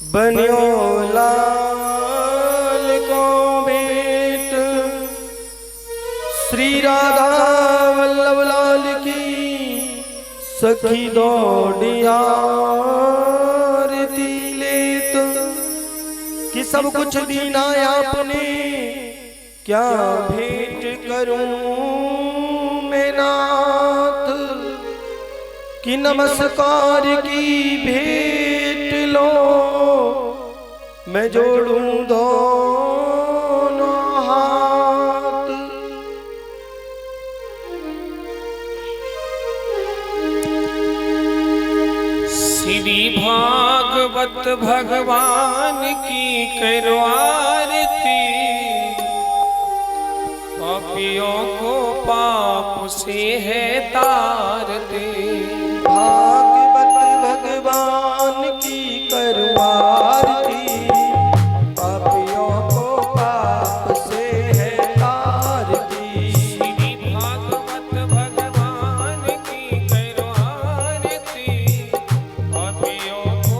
बन्यो लाल को भेंट श्री राधा वल्लभ लाल की सखी दौड़ी आरती लेत कि सब कुछ दीना आपने क्या भेंट करूं मैं नाथ कि नमस्कार की भेंट लो मैं जोड़ूं दोनों हाथ। श्री भागवत भगवान की करो आरती, पापियों को पाप से है तारते। भागवत भगवान की करो आरती, पापियों को पाप से है तारती। श्री भागवत भगवान की करो आरती, पापियों को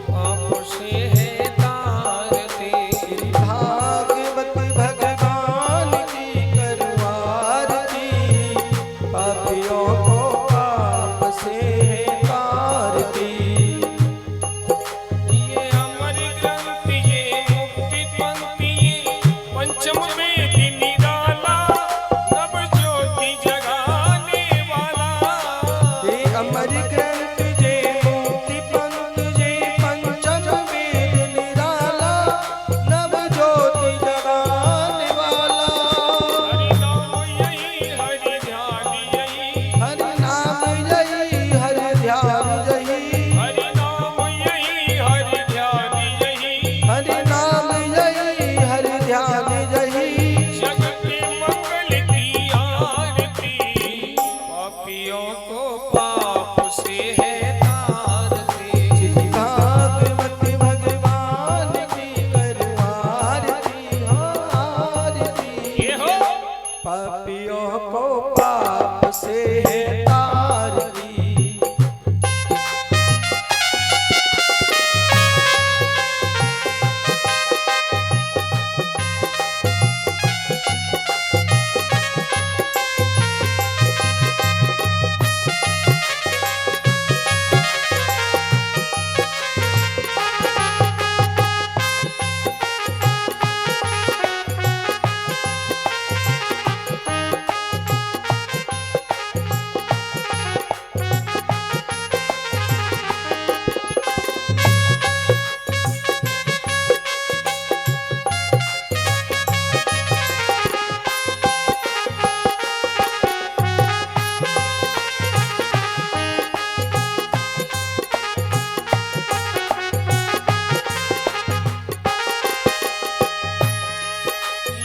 पाप से है तारते। श्री भागवत भगवान की करो आरती, पापियों को पाप से है तारती। ये अमर ग्रंथ ये मुक्ति पंक्ति ये पंचम वेद निराला, नव ज्योति जगाने वाला। ये अमर ग्रंथ जे मुक्ति पंथ जे पंचम वेद निराला, नव ज्योति जगाने वाला। हरि नाम यही हरि ध्यान यही, हरि नाम यही हरि ध्यान यही, हरि नाम यही हरि ध्यान यही। हरि नाम यही हरि ध्यान यही। जगत के मंगल की आरती, पापियों को पाप से है तारते। भागवत भगवान की करो आरती, आरती। ये हो पापियों को पाप से है तारती।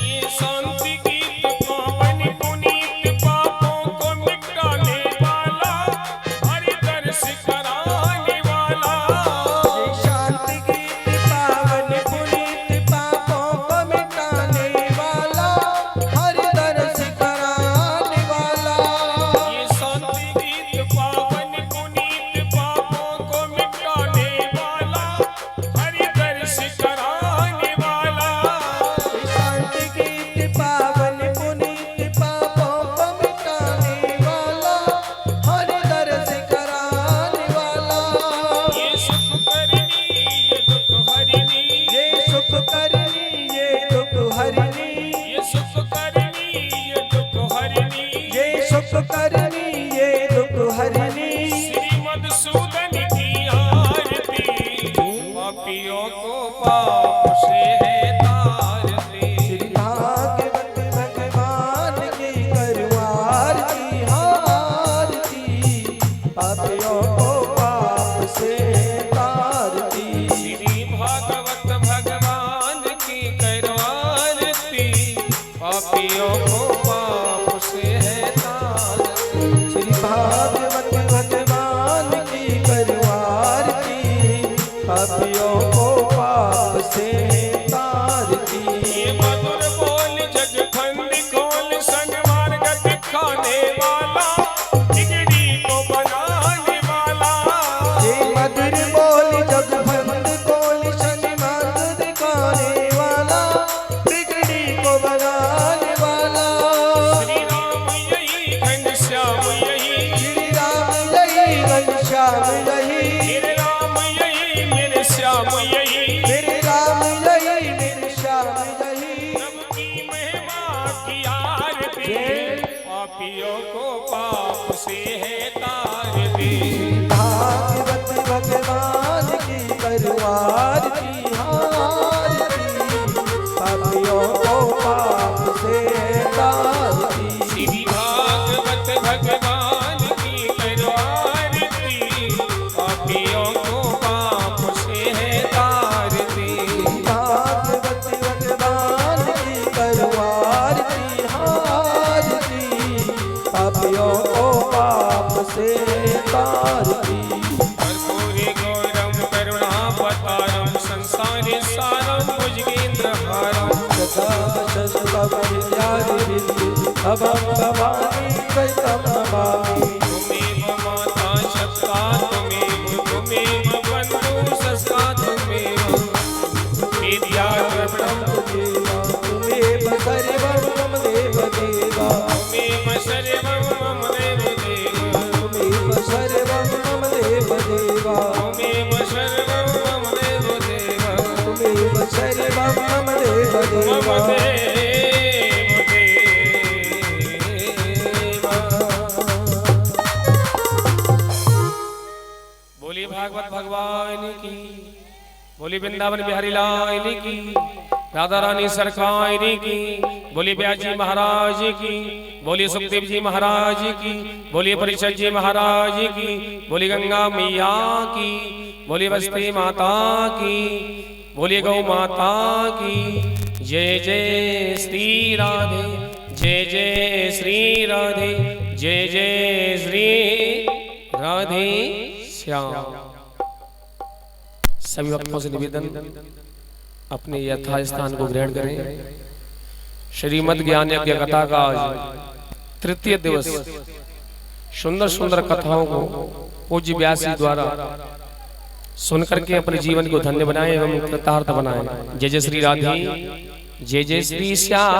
ये शांति गीत पावन पुनीत पापों को मिटाने वाला, हरि दर्श कराने वाला। ये शांति गीत पावन पुनीत पापों को मिटाने वाला, हरि दर्श कराने वाला। ये शांति गीत पावन पुनीत पापों को मिटाने वाला, हरि दर्श कराने वाला। शांति गीत पावन पुनीत पापों को मिटाने वाला, हरि दर्श कराने वाला। ये सुख करनी ये दुख हरनी, ये सुख करनी ये दुख हरनी, ये सुख करनी ये दुख हरनी। ये सुख करनी ये दुख हरनी। श्री मधुसूदन की आरती, पापियों को पाप से है तारते। श्री भागवत भगवान की करो आरती, आरती। पापियों को पाप से तारती। श्री भागवत भगवान की करो आरती, पापियों को पाप से है तारते। श्री भागवत भगवान की करो आरती, पापियों को पाप से तारती। ये मधुर बोल जग खंड खोल संग मार्ग दिखाने वाला, बिगड़ी को बनाने वाला। ये मधुर बोल जग बंद कोल श्याम यही, मेरे राम यही, मेरे श्याम यही, मेरे राम यही, मेरे श्याम यही। प्रभु की महिमा की आरती, पापियों को पाप से है तार दे। भागवत भगवान की करो आरती, आरती, पापियों को पाप से तारती। श्री भागवत भगवान की करो आरती, पापियों को पाप से है तारती। भागवत भगवान की करो आरती, आरती, पापियों को पाप से तारती। कर्पूरी गौरम करुणावतारम संसारी सारम भुजगेन्द्रहारम। अभम भवानी वैतम नमामि। तुमेव माता शक्ता तुमेव बंधु सस्ता तुमेव विद्या द्रविणं तुमेव सर्वं मम देव देवा। तुमेव सर्वं मम देव देव। तुमेव सर्वं मम देव देवा। तुमेव सर्वं मम देव देव। तुमेव सर्वं मम देव मम देवा। देव देव। बोली भागवत भगवान की, बोली वृंदावन बिहारी लाल की, राधा रानी सरकार की, बोली व्यास जी महाराज की, बोली सुखदेव जी महाराज की, बोली परिषद जी महाराज की, बोली गंगा मैया की, बोली बस्ती माता की, बोली गौ माता की। जय जय श्री राधे, जय जय श्री राधे, जय जय श्री राधे श्याम। सभी भक्तों से निवेदन, अपने यथा स्थान को ग्रहण करें। श्रीमद् ज्ञान यज्ञ कथा का आज तृतीय दिवस, सुंदर सुंदर कथाओं को पूज्य व्यास जी द्वारा सुनकर के अपने जीवन को धन्य बनाए एवं कृतार्थ बनाए। जय जय श्री राधे, जय जय श्री श्याम।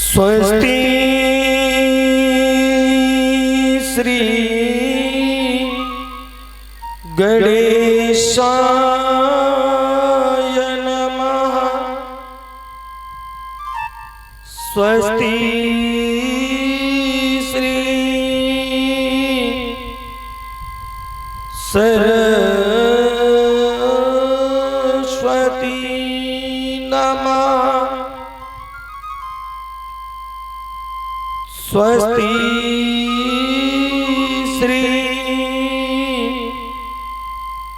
स्वस्ति श्री गणेशाय नमः। स्वस्ति श्री सरस्वती नमः। स्वस्ति श्री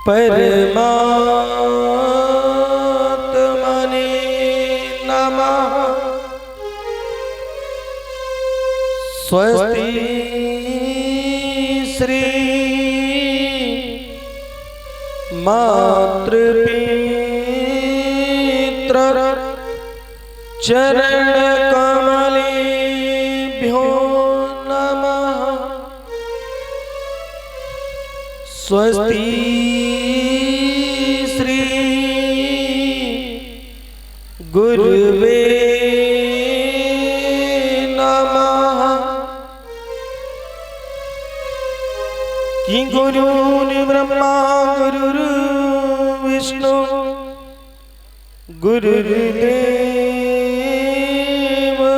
परमात्मने नमः। स्वस्ति श्री मातृपितृ चरण कमलेभ्यो नमः। स्वस्ति श्री गुरुवे नमः। कि गुरुर्ब्रह्मा गुरुर्विष्णु गुरुर्देव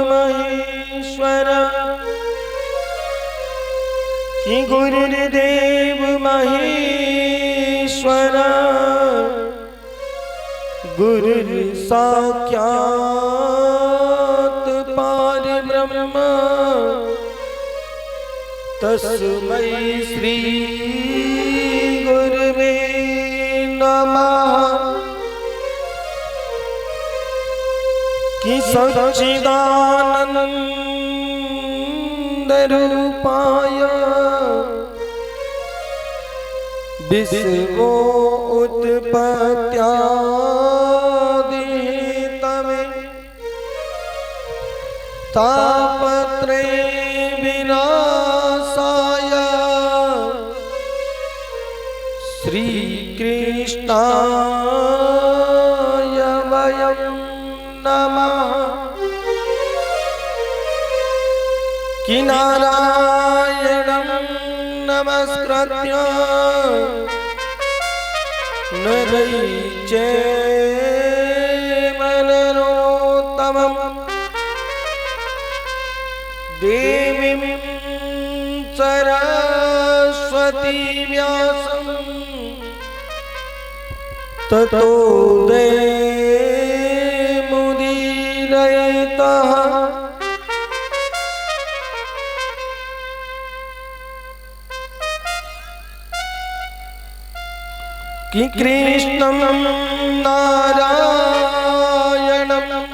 महेश्वर। कि गुरुर्देव महेश्वर गुरुर् साक्षात् परब्रह्म। तस्मै श्री गुरुवे नमः। कि सच्चिदानंद रूपाय विश्वोत्पत्त्यादिहेतवे तापत्रय विनाशाय श्रीकृष्णाय कृष्णाय वयं नमः कि नारायणं नमस्कृत्य नरं चैव नरोत्तमं देवीं सरस्वती व्यासं ततो जयमुदीरयेतः कि कृष्णं नारायणं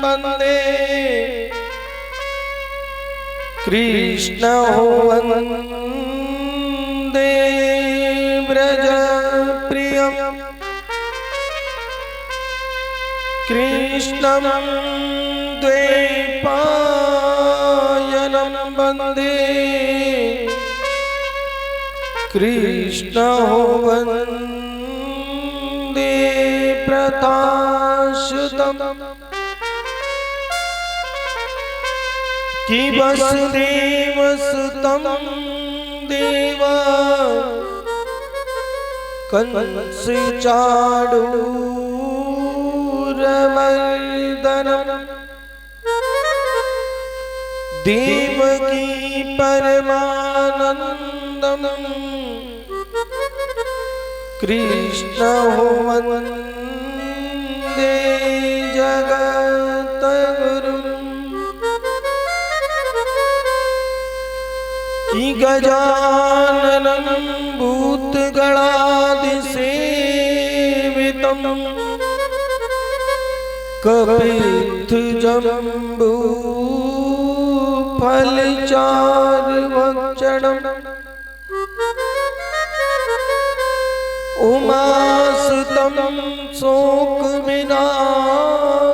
वन्दे कृष्णो वन्दे व्रजप्रियं कृष्णं द्वैपायनं वन्दे कृष्णो वन्दे प्रताशुतम् कि वसुदेवसुतं देवा कंसचाणूरमर्दनं देवकी परमानन्दं कृष्णो वन्दे जगद्गुरुं कि गजाननं भूतगणादिसेवितं कपित्थजम्बूफलचारुभक्षणम् उमासुतं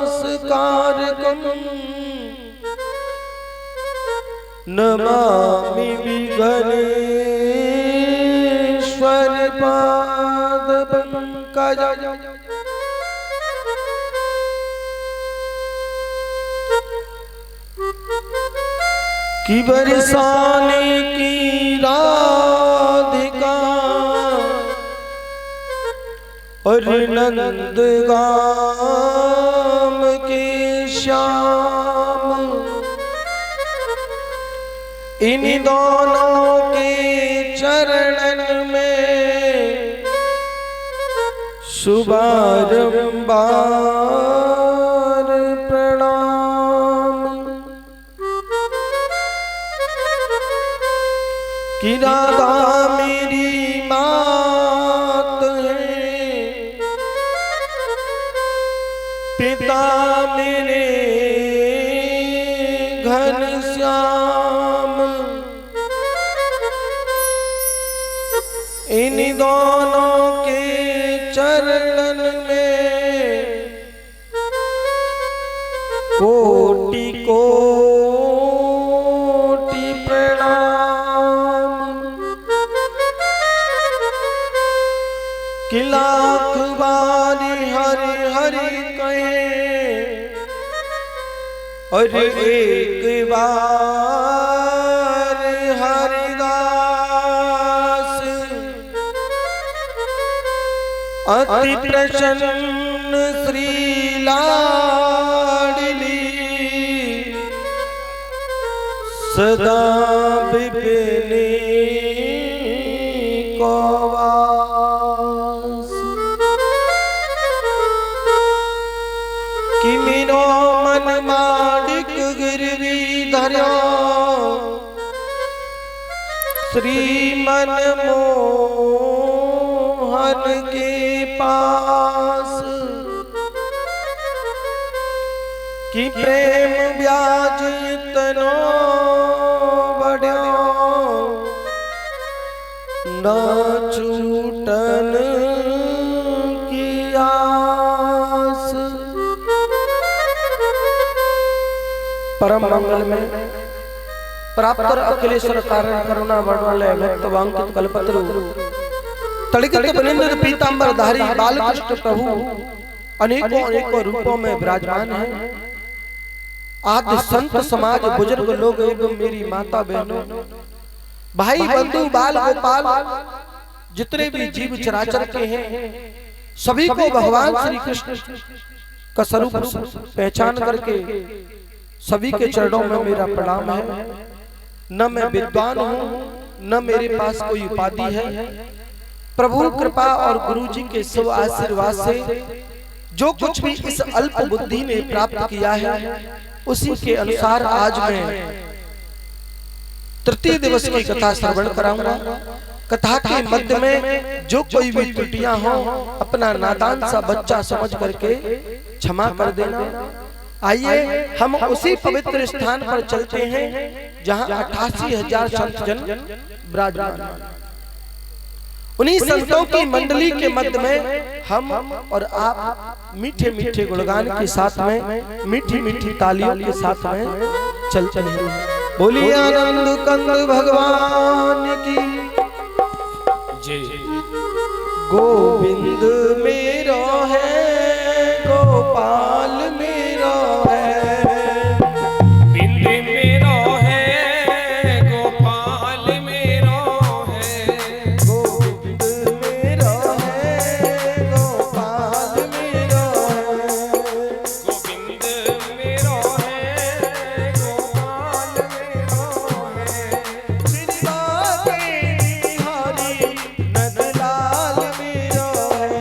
शोकविनाशकारकं नमामि विघ्नेश्वरपादपङ्कजं कि बरसाने की राधिका और नंदगाम के श्याम इन दोनों के चरणन में शुभारंभार प्रणाम कि राधा मेरी मात है पिता मेरे घनश्याम इन दोनों के चरणन में कोटि कोटि प्रणाम कि लाख बारी हरि हरि कहे और एक बार हरिदास अति प्रसन्न श्री लाडली सदा विपिनी को वास कि मेरो मन माडिक गिरवी धर्यो श्री मनमोहन के पास कि प्रेम ब्याज तनो बढ़्यो न छूटन की आस। परम मंगल में प्राप्त अखिलेश्वर कारण करुणा वर्णले भक्त वांकित कल्पत्रु तड़ित बनिंद्र पीतांबरधारी बालकृष्ण प्रभु अनेकों अनेकों रूपों में विराजमान है। आदि संत समाज बुजुर्ग लोग एवं मेरी माता बहनों, भाई बंधु बाल गोपाल, जितने भी जीव चराचर के हैं, सभी को भगवान श्री कृष्ण का स्वरूप पहचान करके सभी के चरणों में मेरा प्रणाम है। न मैं विद्वान हूँ, न मेरे पास कोई उपाधि है। प्रभु कृपा और गुरु जी के शुभ आशीर्वाद से जो कुछ भी इस अल्प बुद्धि ने प्राप्त किया है, उसी के अनुसार आज मैं तृतीय दिवस की कथा श्रवण कराऊंगा। कथा के मध्य में जो कोई भी त्रुटियां हो, अपना नादान सा बच्चा समझ करके क्षमा कर देना। आइए हम उसी पवित्र स्थान पर चलते हैं जहां 88,000 संत जन विराजमान। उन्हीं संतों की मंडली के मध्य में हम और आप मीठे मीठे गुणगान के साथ में, मीठी मीठी तालियों के साथ में चलते हैं। बोलिए आनंद कंद भगवान की जय। गोविंद मेरो है, गोपाल मेरो है, बिंद मेरो है, गोपाल मेरो है, गोविंद मेरो है, गोपाल मेरो है, गोविंद मेरो है, गोपाल मेरो है, कृपा के हरि नंदलाल मेरो है,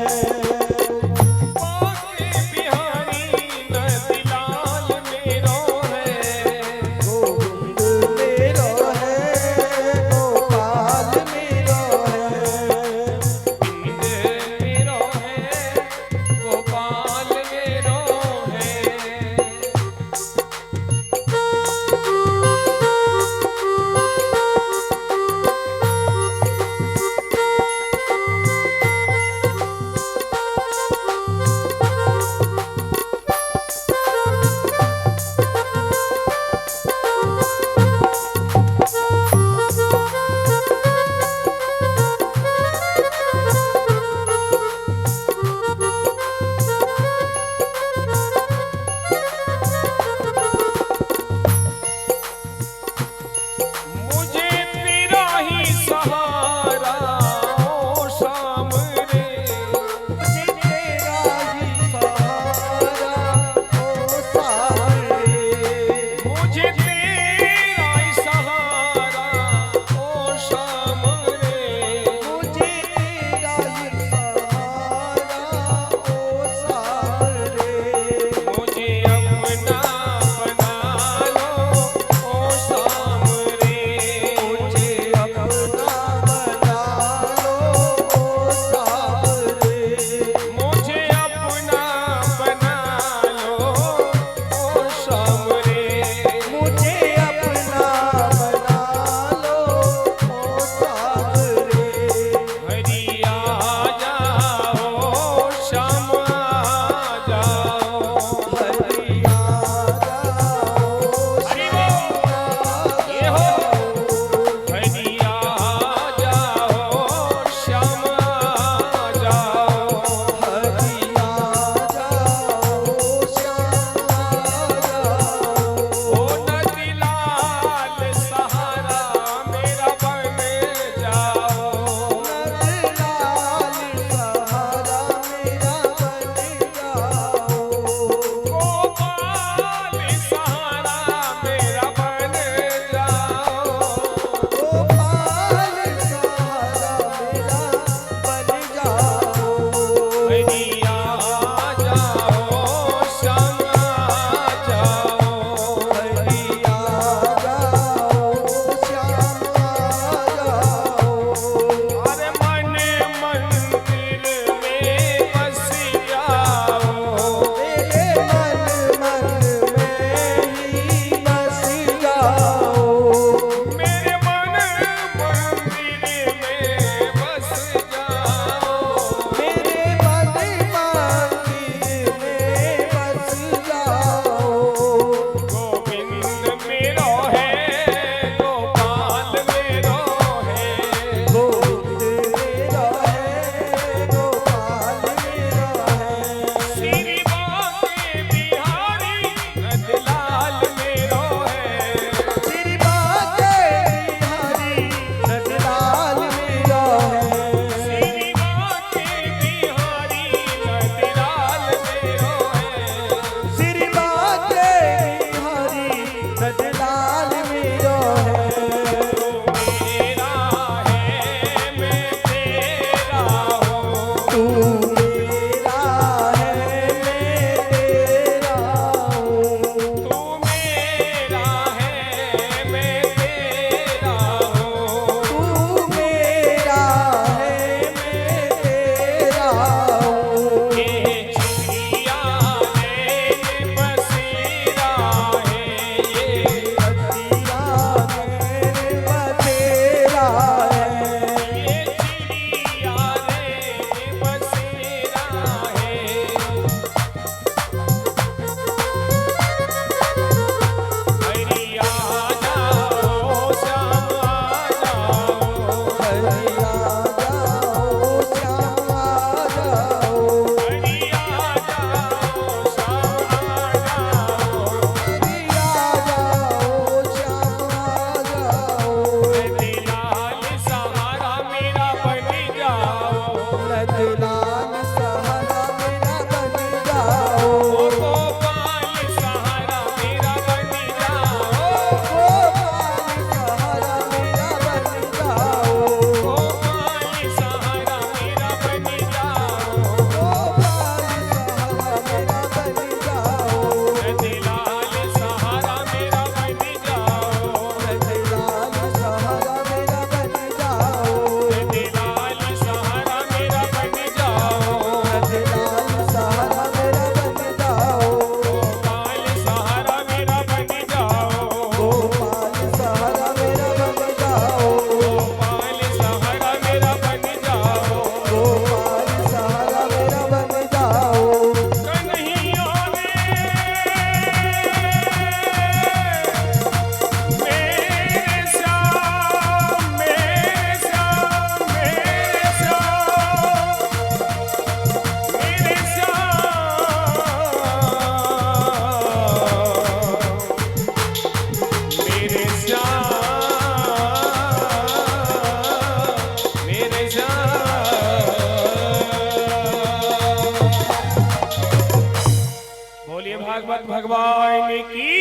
भागवत भगवान की।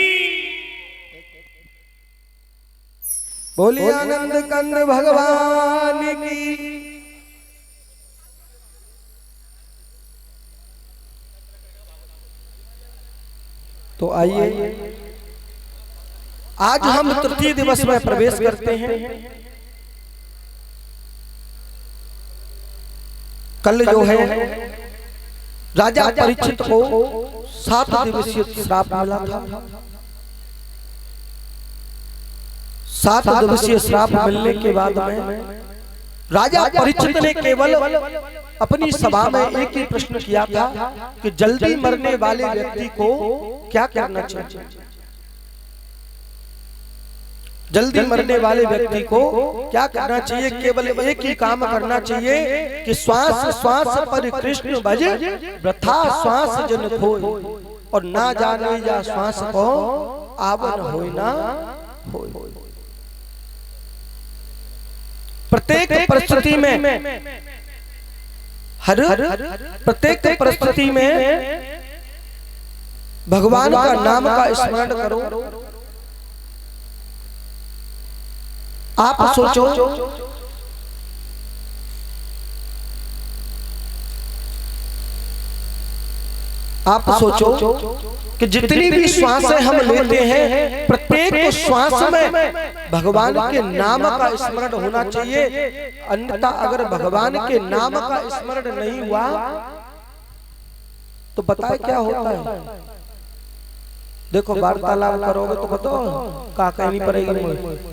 बोलिए आनंद कंद भगवान की। तो आइए आज हम तृतीय दिवस में प्रवेश करते हैं। कल जो है राजा परीक्षित को 7 दिवसीय श्राप मिला था। 7 दिवसीय श्राप मिलने के बाद में राजा परीक्षित ने केवल अपनी सभा में एक ही प्रश्न किया था कि जल्दी मरने वाले व्यक्ति को क्या करना चाहिए। जल्दी मरने वाले व्यक्ति को क्या करना चाहिए। केवल एक ही काम करना चाहिए कि श्वास श्वास पर कृष्ण भज वृथा श्वास जन खोय, और ना जाने या श्वास को आवन होय ना होय। प्रत्येक परिस्थिति में प्रत्येक परिस्थिति में भगवान का नाम का स्मरण करो। आप सोचो कि जितनी भी श्वासें हम लेते हैं प्रत्येक श्वास में भगवान के नाम का स्मरण होना चाहिए। अन्यथा अगर भगवान के नाम का स्मरण नहीं हुआ तो बताए क्या होता है। देखो वार्तालाप करोगे तो बताओ का कहनी पड़ेगी।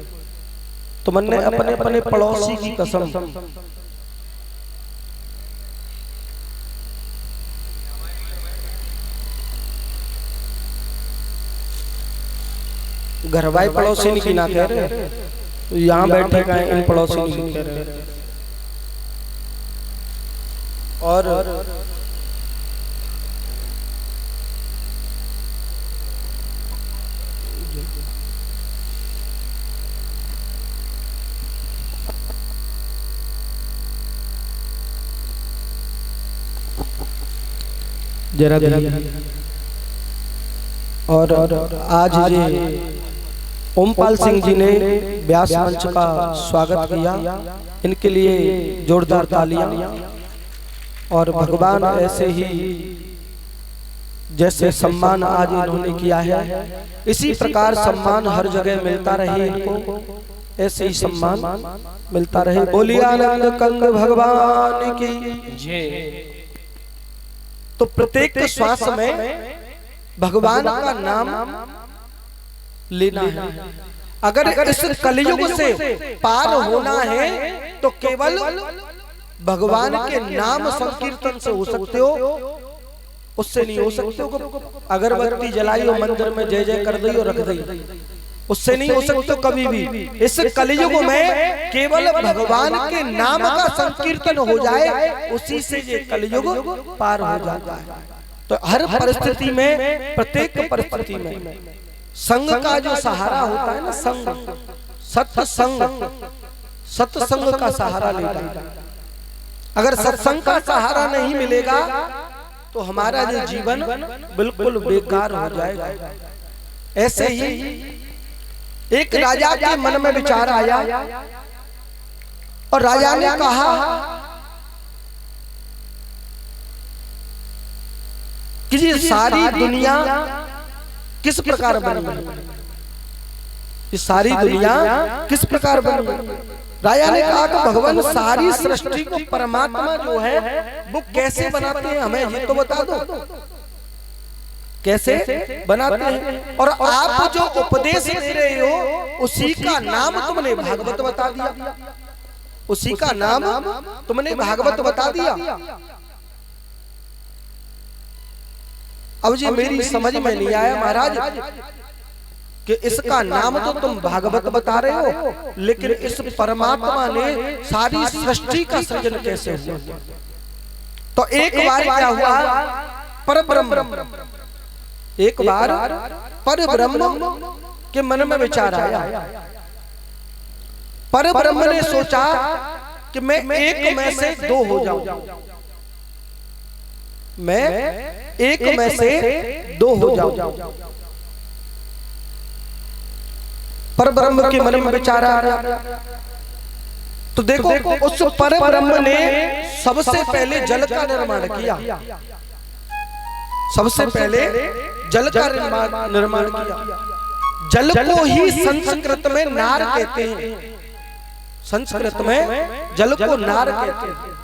तुमने अपने अपने पड़ोसी की कसम घरवाई पड़ोसी की ना कह रहे, यहाँ बैठे का इन पड़ोसी की कह रहे। और जरा और आज जी ओमपाल सिंह जी ने व्यास मंच का स्वागत किया, इनके लिए जोरदार तालियां। और भगवान ऐसे ही जैसे सम्मान आज इन्होंने किया है इसी प्रकार सम्मान हर जगह मिलता रहे, इनको ऐसे ही सम्मान मिलता रहे। बोलिए आनंद कंद भगवान की जय। तो प्रत्येक श्वास में भगवान का नाम लेना है। अगर इस कलयुग से पार होना है तो केवल भगवान के नाम संकीर्तन से हो सकते हो, उससे नहीं हो सकते हो। अगरबत्ती जलाई और मंदिर में जय जय कर दी और रख दी, उससे नहीं हो सकते कभी भी। इस कलयुग में केवल भगवान के नाम का संकीर्तन हो जाए, उसी से ये कलयुग पार हो जाता है। तो हर परिस्थिति में प्रत्येक परिस्थिति में संग का जो सहारा होता है ना, संग सत्संग का सहारा लेना है। अगर सत्संग का सहारा नहीं मिलेगा तो हमारा ये जीवन बिल्कुल बेकार हो जाएगा। ऐसे ही एक राजा के मन में विचार आया और राजा ने कहा कि ये सारी दुनिया किस प्रकार बनी, ये सारी दुनिया किस प्रकार बनी। राजा ने कहा कि भगवान सारी सृष्टि को परमात्मा जो है वो कैसे बनाते हैं, हमें ये तो बता दो कैसे बनाते हैं। और आप जो उपदेश दे रहे हो उसी का नाम तुमने भागवत बता दिया, उसी का नाम तुमने भागवत बता दिया। अब जी मेरी समझ में नहीं आया महाराज कि इसका नाम तो तुम भागवत बता रहे हो, लेकिन इस परमात्मा ने सारी सृष्टि का सृजन कैसे हुआ। तो एक बार क्या हुआ, परब्रह्म, एक बार परब्रह्म के मन में विचार आया। परब्रह्म ने सोचा कि मैं एक में से दो हो जाऊं, मैं एक में से दो हो जाओ। पर ब्रह्म के मन में विचार आ रहा, तो देखो उस पर ब्रह्म ने सबसे पहले जल का निर्माण किया, सबसे पहले जल का निर्माण किया। जल को ही संस्कृत में नार कहते हैं, संस्कृत में जल को नार कहते हैं।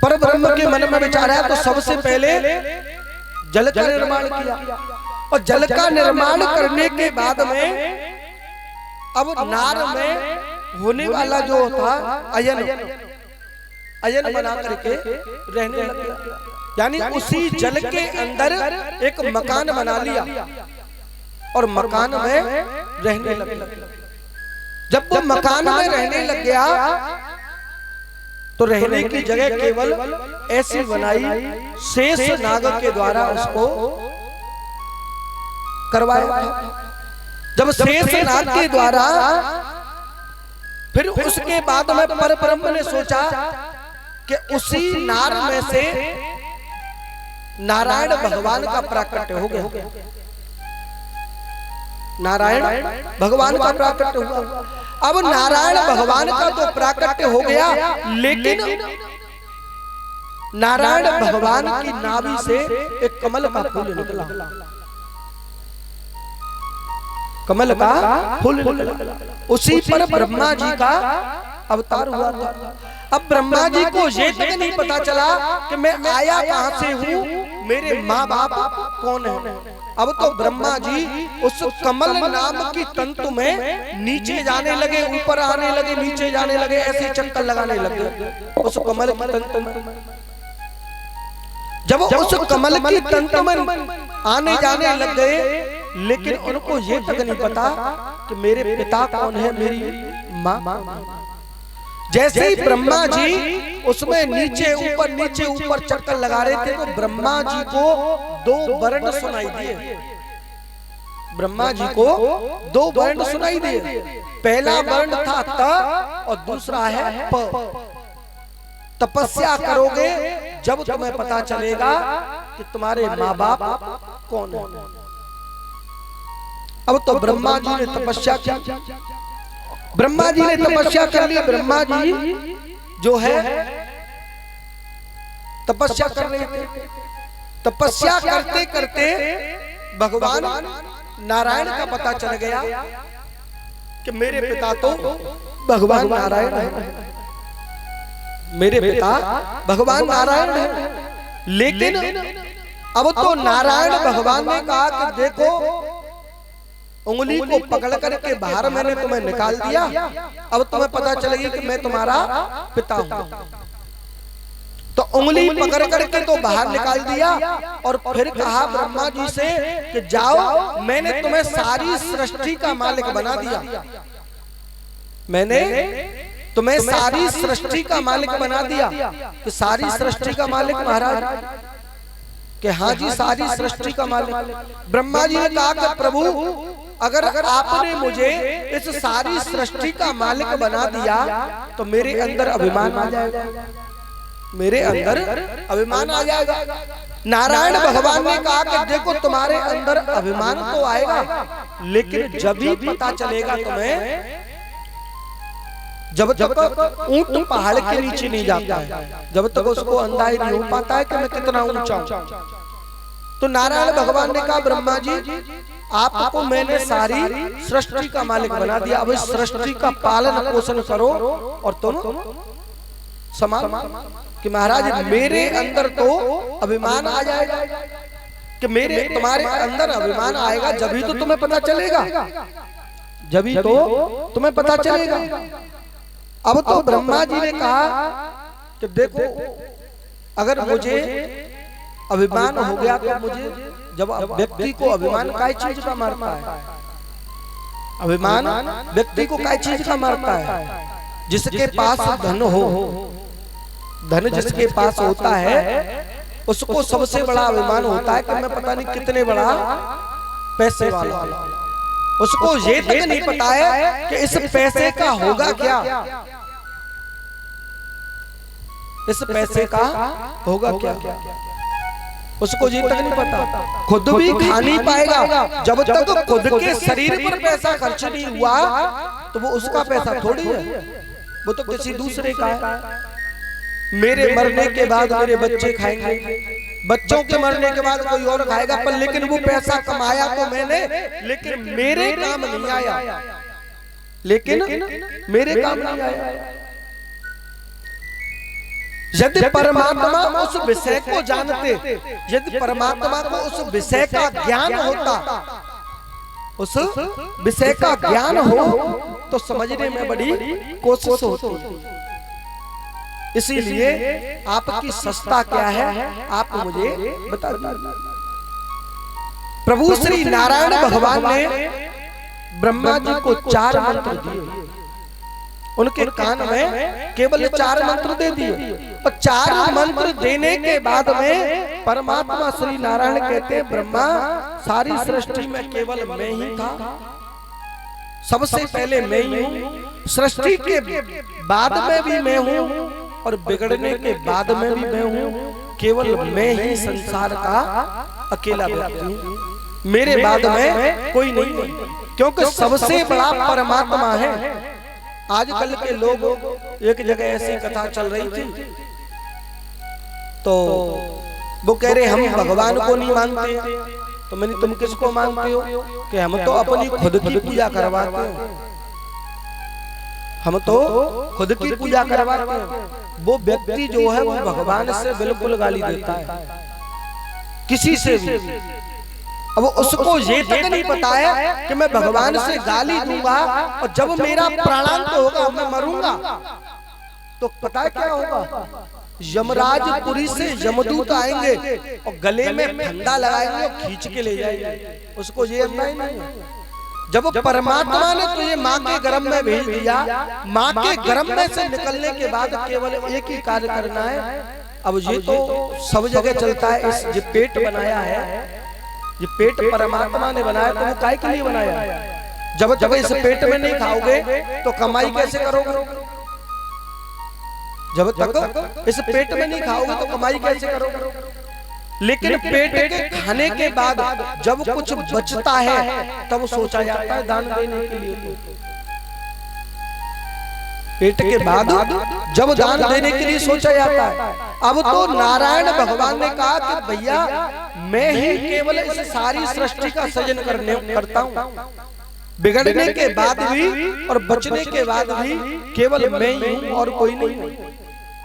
पर ब्रह्म के मन में विचार आया तो सबसे पहले जल का निर्माण किया, और जल का निर्माण करने के बाद में अब नार में होने वाला जो था अयन, अयन बना करके रहने लगा। यानी उसी जल के अंदर एक मकान बना लिया और मकान में रहने लगा। जब वो मकान में रहने लग गया तो रहने की जगह केवल ऐसी बनाई, शेष नाग के द्वारा उसको करवाया। जब शेष नाग के द्वारा, फिर उसके बाद में पर ब्रह्म ने सोचा कि उसी नार में से नारायण भगवान का प्राकट्य हो गया, नारायण भगवान का प्राकट्य हुआ। अब नारायण भगवान का तो प्राकट्य हो गया, लेकिन नारायण भगवान की नाभि से एक कमल का फूल निकला, कमल का फूल निकला। उसी पर ब्रह्मा जी का अवतार हुआ था। अब ब्रह्मा जी को ये तक नहीं पता चला कि मैं आया कहां से हूं, मेरे माँ बाप कौन है। अब तो ब्रह्मा जी उस कमल नाम की तंतु में नीचे जाने लगे, ऊपर आने लगे, नीचे जाने लगे, ऐसे चक्कर लगाने लगे उस कमल की तंतु में। जब उस कमल की तंतु में आने जाने लग गए, लेकिन उनको ये तक नहीं पता कि मेरे पिता कौन है, मेरी माँ। जैसे ही ब्रह्मा जी उसमें नीचे ऊपर चक्कर लगा रहे थे, तो ब्रह्मा जी को दो वर्ण सुनाई दिए, ब्रह्मा जी को दो वर्ण सुनाई दिए। पहला वर्ण था त और दूसरा है प। तपस्या करोगे जब तुम्हें पता चलेगा कि तुम्हारे माँ बाप कौन है। अब तो ब्रह्मा जी ने तपस्या की, ब्रह्मा जी ने तपस्या कर ली। ब्रह्मा जी जो है तपस्या कर रहे थे, तपस्या करते करते भगवान नारायण का पता चल गया कि मेरे पिता तो भगवान नारायण है, मेरे पिता भगवान नारायण है। लेकिन अब तो नारायण भगवान ने कहा कि देखो, उंगली को पकड़ करके बाहर मैंने तुम्हें निकाल दिया, अब तुम्हें पता चलेगी कि मैं तुम्हारा पिता हूं। तो उंगली पकड़ करके तो बाहर निकाल दिया, और फिर कहा ब्रह्मा जी से कि जाओ, मैंने तुम्हें सारी सृष्टि का मालिक बना दिया, मैंने तुम्हें सारी सृष्टि का मालिक बना दिया। कि सारी सृष्टि का मालिक महाराज, कि हाँ जी सारी सृष्टि का मालिक। ब्रह्मा जी ने कहा कि प्रभु, अगर आपने मुझे इस सारी सृष्टि का मालिक बना दिया तो मेरे अंदर अभिमान आ जाएगा, मेरे अंदर अभिमान आ जाएगा। नारायण भगवान ने कहा कि देखो, तुम्हारे अंदर अभिमान तो आएगा, लेकिन जब भी पता चलेगा तुम्हें, जब तक ऊंट पहाड़ के नीचे नहीं जाता है, जब तक उसको अंदाजा नहीं हो पाता है कि मैं कितना ऊंचा हूं। तो नारायण भगवान ने कहा ब्रह्मा जी, आपको मैंने सारी सृष्टि का मालिक बना दिया, अब इस सृष्टि का पालन पोषण करो और तुम समान। कि महाराज मेरे अंदर तो अभिमान आ जाएगा, कि मेरे तुम्हारे अंदर अभिमान आएगा, जब ही तो तुम्हें पता चलेगा, जब ही तो तुम्हें पता चलेगा। अब तो ब्रह्मा जी ने कहा कि देखो, अगर मुझे अभिमान हो गया तो मुझे, जब व्यक्ति को अभिमान काय चीज का मारता है, अभिमान व्यक्ति को काय चीज का मारता है, जिसके पास धन हो, धन जिसके पास होता है उसको सबसे बड़ा अभिमान होता है कि मैं पता नहीं कितने बड़ा पैसे वाला। उसको ये तक नहीं पता है कि इस पैसे का होगा क्या, इस पैसे का होगा क्या। उसको ये तक नहीं पता, खुद भी खा नहीं पाएगा जब तक खुद के शरीर पर पैसा खर्च नहीं हुआ, तो वो उसका पैसा थोड़ी है, वो तो किसी दूसरे का है। मेरे मरने के बाद मेरे बच्चे खाएंगे, बच्चों के मरने के बाद कोई और खाएगा, पर लेकिन वो पैसा कमाया तो मैंने, लेकिन मेरे काम नहीं आया, लेकिन मेरे काम नहीं आया। यदि परमात्मा उस विषय को जानते, यदि परमात्मा को उस विषय का ज्ञान होता, उस विषय का ज्ञान हो, तो समझने में बड़ी कोशिश होती। इसीलिए आपकी सस्ता क्या है, आप मुझे बता दीजिए। प्रभु श्री नारायण भगवान ने ब्रह्मा जी को 4 मंत्र दिए, उनके कान में केवल 4 मंत्र दे दिए, और 4 मंत्र देने के बाद में परमात्मा श्री नारायण कहते हैं, ब्रह्मा सारी सृष्टि में केवल मैं ही था, सबसे पहले मैं ही हूँ, सृष्टि के बाद में भी मैं हूँ, और बिगड़ने के बाद में भी मैं हूँ, केवल मैं ही संसार का अकेला व्यक्ति हूँ, मेरे बाद में कोई नहीं है, क्योंकि सबसे बड़ा परमात्मा है। आजकल के लोग, एक जगह ऐसी कथा चल रही थी, तो वो कह रहे हम भगवान को नहीं मानते, तो मैंने तुम किसको मानते हो, कि हम तो अपनी खुद की पूजा करवाते हैं, हम तो खुद की पूजा करवाते हैं। वो व्यक्ति जो है वो भगवान से बिल्कुल गाली देता है, किसी से भी। अब उसको ये तक नहीं पता है कि मैं भगवान से गाली दूंगा और जब मेरा प्राणांत होगा, मैं मरूंगा, तो पता है क्या होगा, यमराजपुरी से यमदूत आएंगे और गले में फंदा लगाएंगे और खींच के ले जाएंगे। उसको ये अंदा ही नहीं है। जब परमात्मा ने तो ये माँ के गर्भ में भेज दिया, माँ के गर्भ में से निकलने के बाद केवल एक ही कार्य करना है। अब ये तो सब जगह चलता है, इस जो पेट बनाया है, ये पेट परमात्मा ने बनाया, तो वो काय के लिए बनाया है? जब जब इस पेट में नहीं खाओगे तो कमाई कैसे करोगे? जब तक इस पेट में नहीं खाओगे तो कमाई कैसे करोगे? लेकिन पेट के खाने के बाद जब कुछ बचता है तब सोचा जाता है दान देने के लिए। पेट के बाद जब दान देने के लिए सोचा जाता है। अब तो नारायण भगवान ने कहा कि भैया मैं ही केवल इस सारी सृष्टि का सृजन करता हूँ, बिगड़ने के बाद भी और बचने के बाद भी केवल मैं ही हूँ और कोई नहीं।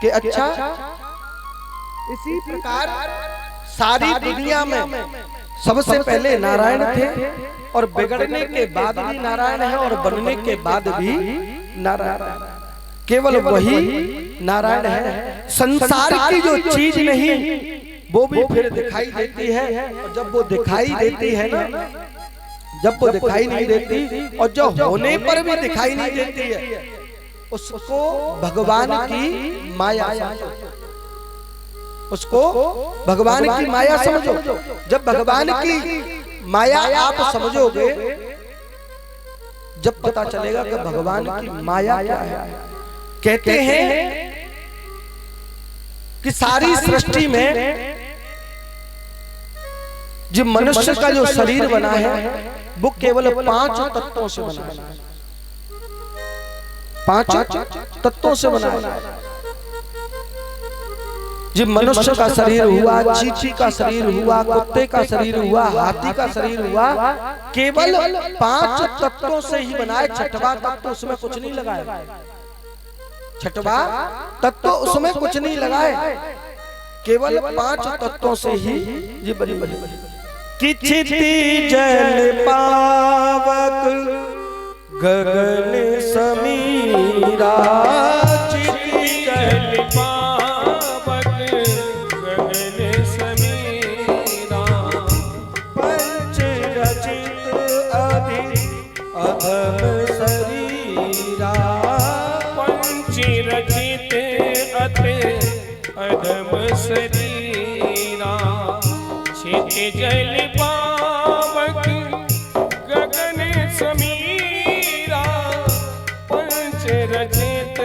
कि अच्छा, इसी प्रकार सारी दुनिया में सबसे पहले नारायण थे और बिगड़ने के बाद भी नारायण है और बनने के बाद भी नारायण है। केवल वही नारायण है। संसार की जो चीज नहीं वो भी फिर दिखाई देती है, और जब वो दिखाई देती है ना, जब वो दिखाई नहीं देती और जो होने पर भी दिखाई नहीं देती है, उसको भगवान की माया समझो। उसको भगवान की माया समझो। जब भगवान की माया आप समझोगे, जब पता चलेगा कि भगवान की माया क्या है। कहते हैं कि सारी सृष्टि में जो मनुष्य का जो शरीर बना है वो केवल 5 तत्वों से बना है। 5 तत्वों से बना है। जो मनुष्य का शरीर हुआ, चींटी का शरीर हुआ, कुत्ते का शरीर हुआ, हाथी का शरीर हुआ, केवल 5 तत्वों से ही बना है। छठवां तत्व उसमें कुछ नहीं लगा है। छठवां तत्व उसमें कुछ नहीं लगा है। केवल 5 तत्वों से ही ये बनी। किछिति जल पावक गगन समीरा, चिति जल पावक गगन समीरा, पंच रचित अधि अधम शरीरा, पंच रचित अति अधम शरीरा, छित जल पावक गगन समीरा, पंच रचित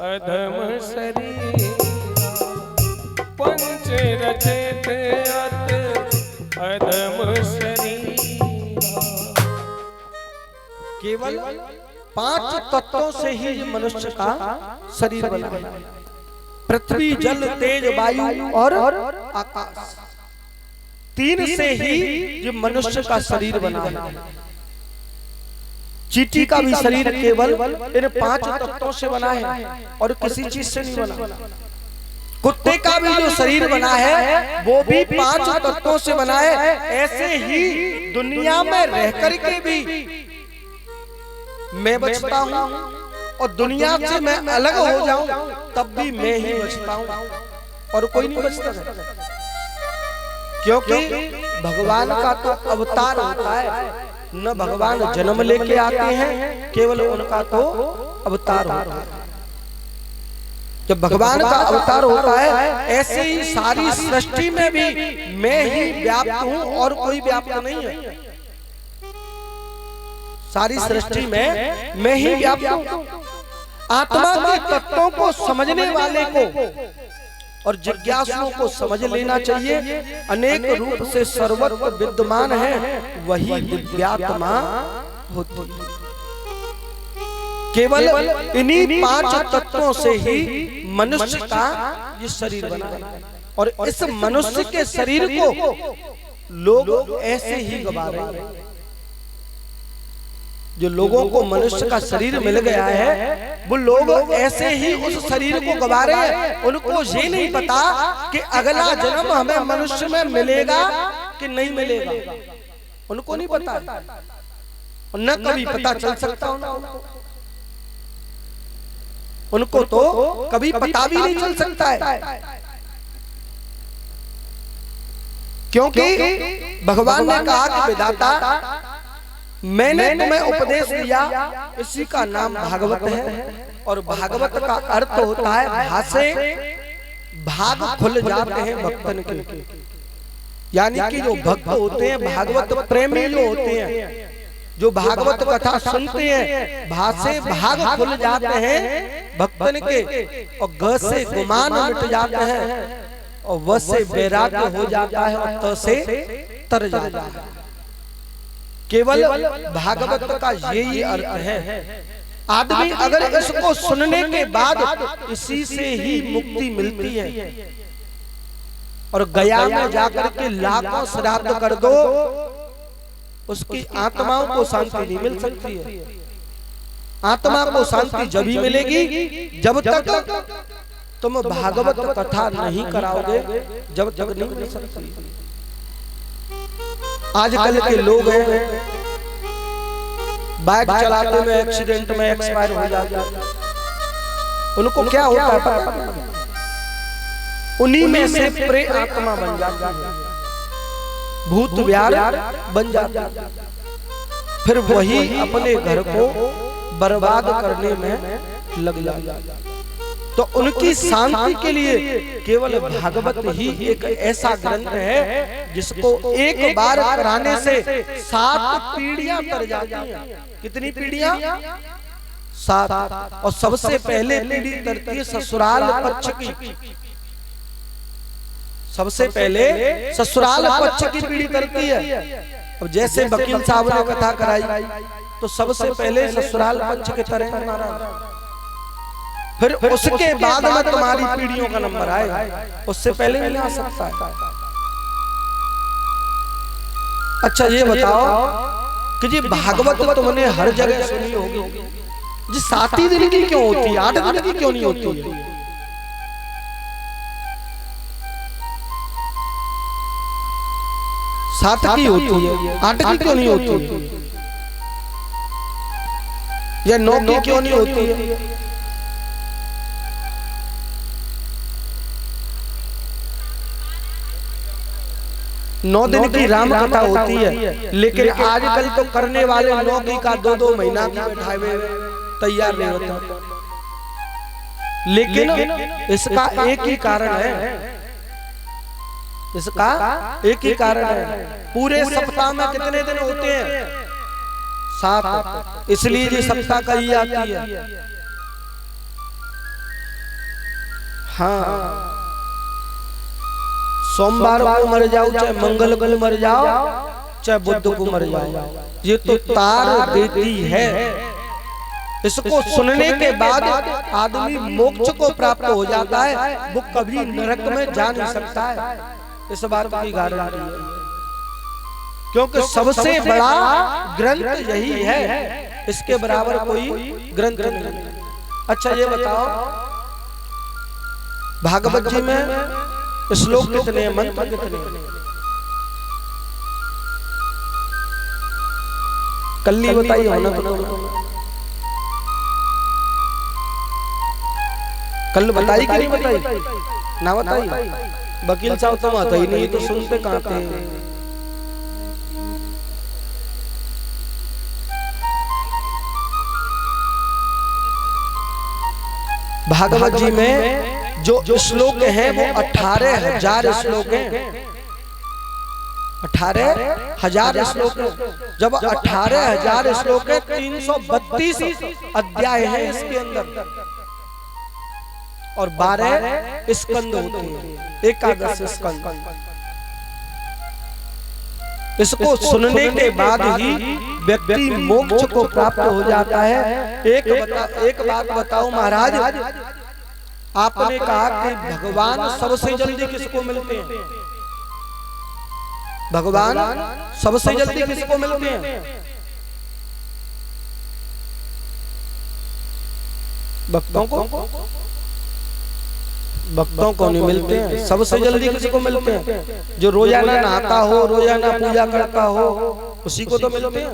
अधम शरीरा, पंच से रचे थे अदम शरीरा। केवल 5 तत्वों से ही मनुष्य का शरीर बना है। पृथ्वी, जल, तेज, वायु और आकाश, 3 से ही ये मनुष्य का शरीर बना है। चींटी का भी शरीर केवल इन 5 तत्वों से बना है और किसी चीज से नहीं बना। कुत्ते का भी जो शरीर बना है वो भी 5 तत्वों से बना है। ऐसे ही दुनिया में रह करके भी मैं बचता हूँ और दुनिया से मैं अलग हो जाऊं तब भी मैं ही बचता हूं और कोई नहीं बचता, क्योंकि भगवान का तो अवतार होता है। न भगवान जन्म लेके आते हैं, केवल उनका तो अवतार होता है। जब भगवान का अवतार होता है, ऐसे ही सारी सृष्टि में भी मैं ही व्याप्त हूं और कोई व्याप्त नहीं है। सारी सृष्टि में मैं ही व्याप्त हूं। आत्मा के तत्वों को समझने वाले को और जिज्ञासुओं को समझ लेना चाहिए। अनेक रूप से सर्वत्र विद्यमान है, वही दिव्यात्मा होती है। केवल इन्हीं 5 तत्वों से ही मनुष्य का ये शरीर बना है और इस मनुष्य के शरीर को लोग ऐसे ही गवा रहे हैं। जो लोगों को मनुष्य का शरीर मिल गया है, वो लोग ऐसे ही उस शरीर को गवा रहे हैं। उनको ये नहीं पता कि अगला जन्म हमें मनुष्य में मिलेगा कि नहीं मिलेगा, उनको नहीं पता, न कभी पता चल सकता उनको तो कभी पता भी नहीं चल सकता है, क्योंकि भगवान ने कहा कि विधाता मैंने तुम्हें उपदेश दिया, इसी का नाम भागवत है। और भागवत का अर्थ होता है भासे भाग खुल जाते हैं भक्तन के, यानी कि जो भक्त होते हैं, भागवत प्रेमी जो होते हैं, जो भागवत कथा सुनते हैं, भासे भाग खुल जाते हैं भक्तन के, और ग से गुमान मिट जाते हैं और व से वैराग्य हो जाता है और त से तर जाता है। केवल भागवत का यही अर्थ है। आदमी अगर इसको सुनने के बाद इसी से ही मुक्ति मिलती है, और गया में जाकर के लाखों श्राद्ध कर दो, उसकी आत्माओं को शांति नहीं मिल सकती है। आत्मा को शांति जब ही मिलेगी जब तक तुम भागवत कथा नहीं कराओगे, जब तक नहीं मिल सकती। आजकल के लोग हैं बाइक चलाते हुए एक्सीडेंट में एक्सपायर हो जाते हैं, उनको क्या होता है पता नहीं, उन्हीं में से प्रे आत्मा बन जाती है, भूत व्यार बन जाता है, फिर वही अपने घर को बर्बाद करने में लग जाता है। तो उनकी शांति के लिए केवल भागवत ही एक ऐसा ग्रंथ है जिसको एक बार कराने से 7 पीढ़ियां तर जाती हैं। कितनी पीढ़ियां? 7। और सबसे पहले पीढ़ी तरती है ससुराल पक्ष की, सबसे पहले ससुराल पक्ष की पीढ़ी तरती है। अब जैसे वकील साहब ने कथा कराई तो सबसे पहले ससुराल पक्ष के तरह हमारा, फिर उसके बाद में तुम्हारी पीढ़ियों का नंबर आए, उससे पहले नहीं आ सकता है। अच्छा ये बताओ कि जी भागवत तुमने हर जगह सुनी होगी, जी 7 ही दिन की क्यों होती है, 8 दिन की क्यों नहीं होती है? सात की होती है, 8 की क्यों नहीं होती है? या 9 की क्यों नहीं होती है? 9 दिन की राम कथा होती है, लेकिन आजकल तो करने वाले 9 की का 2-2 महीना की बैठाए हुए तैयार नहीं होता। लेकिन इसका एक ही कारण है, इसका एक ही कारण है। पूरे सप्ताह में कितने दिन होते हैं? 7। इसलिए ये सप्ताह कही आती है। हाँ, सोमवार को मर जाओ, चाहे मंगल को मर जाओ, चाहे बुध को मर जाओ, ये तो तार देती है। इसको सुनने के बाद आदमी मोक्ष को प्राप्त हो जाता है, वो कभी नरक में जा नहीं सकता है। इस बात की गारंटी है, क्योंकि सबसे बड़ा ग्रंथ यही है, इसके बराबर कोई ग्रंथ नहीं। अच्छा ये बताओ, भागवत जी में श्लोक कितने, मंत्र कितने? कल्ली बताइए हो ना, कल बताई कि नहीं बताई? ना बताई? वकील साहब तुम आता ही नहीं तो सुनते कहां थे? भागवत जी में जो श्लोक हैं वो 18,000 श्लोक हैं। 18,000 श्लोक हैं। जब 18,000 श्लोक है, 332 अध्याय हैं इसके अंदर, और 12 स्कंद होते हैं, एकादश स्कंद। इसको सुनने के बाद ही व्यक्ति मोक्ष को प्राप्त हो जाता है। एक बात बताओ महाराज, आपने कहा कि भगवान सबसे जल्दी किसको मिलते हैं? भगवान सबसे जल्दी किसको मिलते हैं? भक्तों को। भक्तों को नहीं मिलते हैं। सबसे जल्दी किसको मिलते हैं? जो रोजाना नहाता हो, रोजाना पूजा करता हो, उसी को तो मिलते हैं।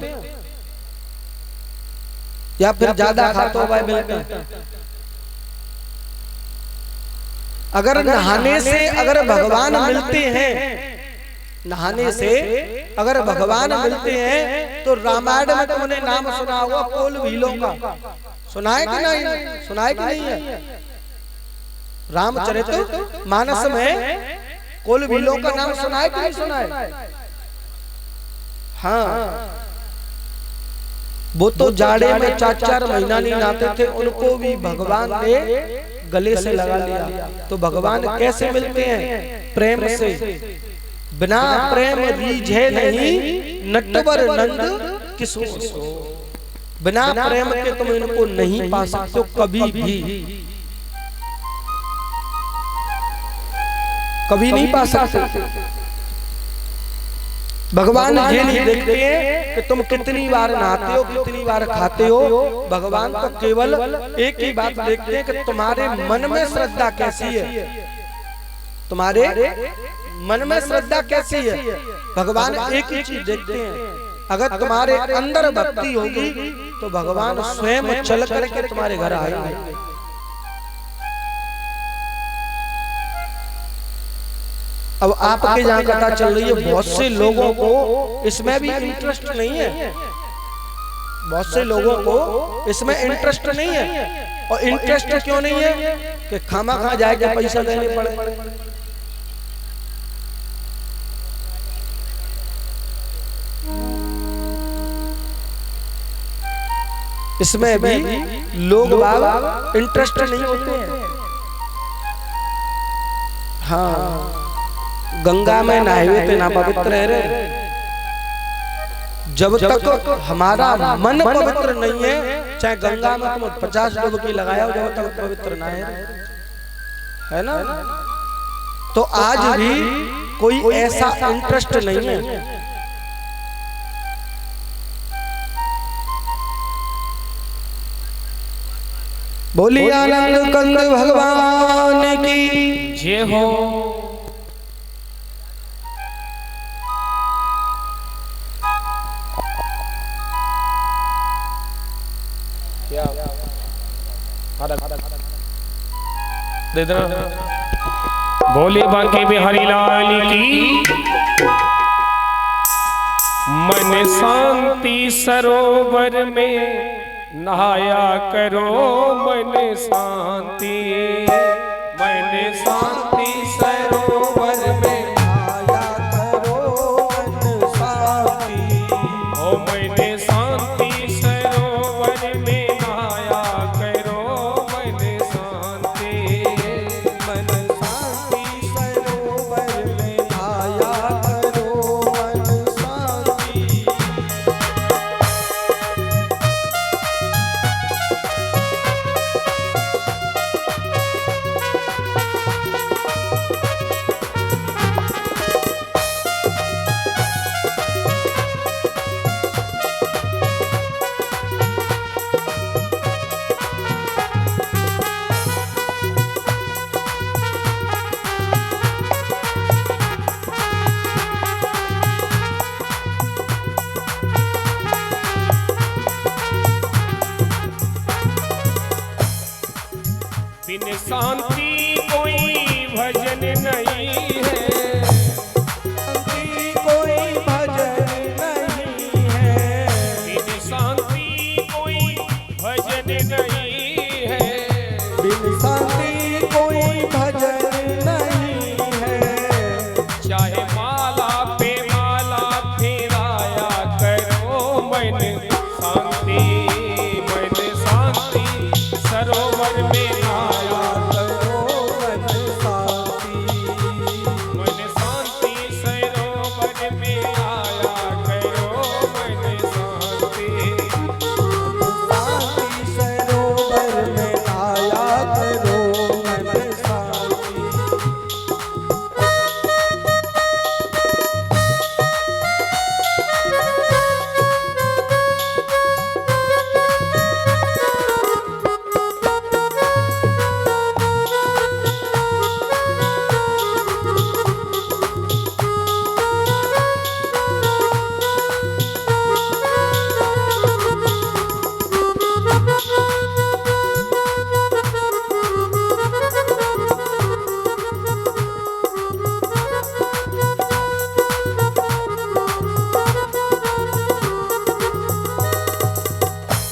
या फिर ज्यादा खाता हुआ मिलते हैं। अगर नहाने से अगर भगवान मिलते हैं, नहाने से अगर भगवान मिलते हैं, तो रामायण में तुमने नाम सुना होगा कोल भीलों का। सुना है कि नहीं? सुना है कि नहीं है? रामचरित मानस में कोल भीलों का नाम सुना है कि नहीं सुना है? हाँ, वो तो जाड़े में 4-4 महीना नहीं नहाते थे, उनको भी भगवान ने गले से लगा लिया। तो भगवान कैसे मिलते हैं? प्रेम से। बिना प्रेम रीझे नहीं नटवर नंद किसो सो। बिना प्रेम के तुम इनको नहीं पा सकते कभी भी, कभी नहीं पा सकते। भगवान ये नहीं देखते हैं कि तुम कितनी बार नहाते हो, कितनी बार खाते हो। भगवान तो केवल एक ही बात देखते हैं कि तुम्हारे मन में श्रद्धा कैसी है, तुम्हारे मन में श्रद्धा कैसी है। भगवान एक ही चीज देखते हैं, अगर तुम्हारे अंदर भक्ति होगी तो भगवान स्वयं चल करके तुम्हारे घर आएंगे। अब आपके जहाँ कथा चल रही है, बहुत से लोगों को इसमें भी इंटरेस्ट नहीं है। बहुत से लोगों को इसमें इंटरेस्ट नहीं है। और इंटरेस्ट क्यों नहीं है? कि खामा खा जाएगा, पैसा देने पड़े। इसमें भी लोग बाग इंटरेस्ट नहीं होते हैं। हाँ, गंगा में नहाए हुए थे ना पवित्र है रे। जब तक हमारा मन पवित्र नहीं है, चाहे गंगा में तुम 50 डुबकी लगाया हो, जब तक पवित्र ना है ना। तो आज भी कोई ऐसा इंटरेस्ट नहीं है। बोलिए आनंद कंद भगवान की जय हो। बोले बांके बिहारी लाल की। मन शांति सरोवर में नहाया करो, मन शांति। मन शांति सरोवर में नहाया करो, मन शांति। ओ मन शांति सरोवर में नहाया करो, मन शांति। मन शांति सरोवर में शांति कोई भजन नहीं है, शांति कोई भजन नहीं है, बिन शांति कोई भजन नहीं है, बिन शांति कोई भजन नहीं है। चाहे माला पे माला फेराया करो मन शांति, मन शांति सरोवर में आया करो मन शांति, मन शांति सरोवर में आया करो मन शांति, शांति सरोवर में आया करो मन शांति।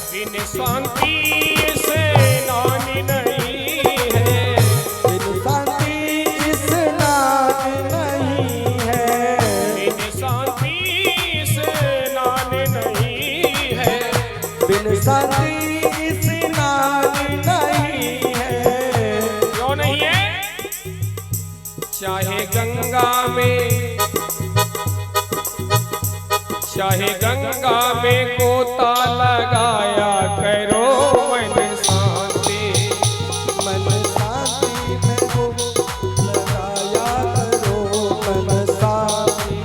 बिन शांति से नानी नहीं है, बिन शांति स्नान नहीं है, बिन शांति से नानी नहीं है, बिन शांति स्नान नहीं है। क्यों नहीं है? चाहे गंगा में, चाहे गंगा में गोता लगाया करो मन शांति, मन शांति में हो लगाया करो मन शांति।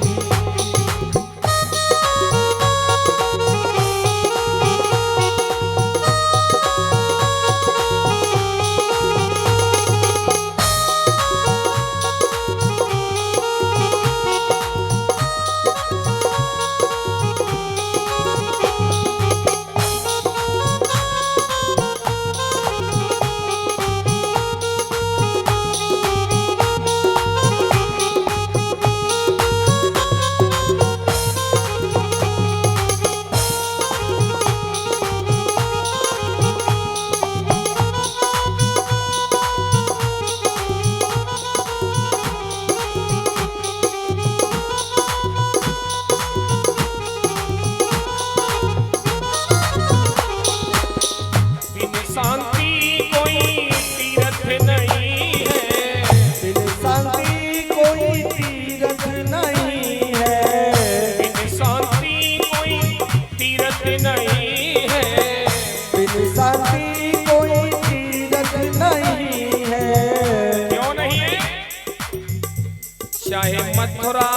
बिन शांति कोई तीर्थ नहीं है, बिन शांति कोई तीर्थ नहीं है, बिन शांति कोई तीर्थ नहीं है, बिन शांति कोई तीर्थ नहीं है। क्यों नहीं है? चाहे मथुरा,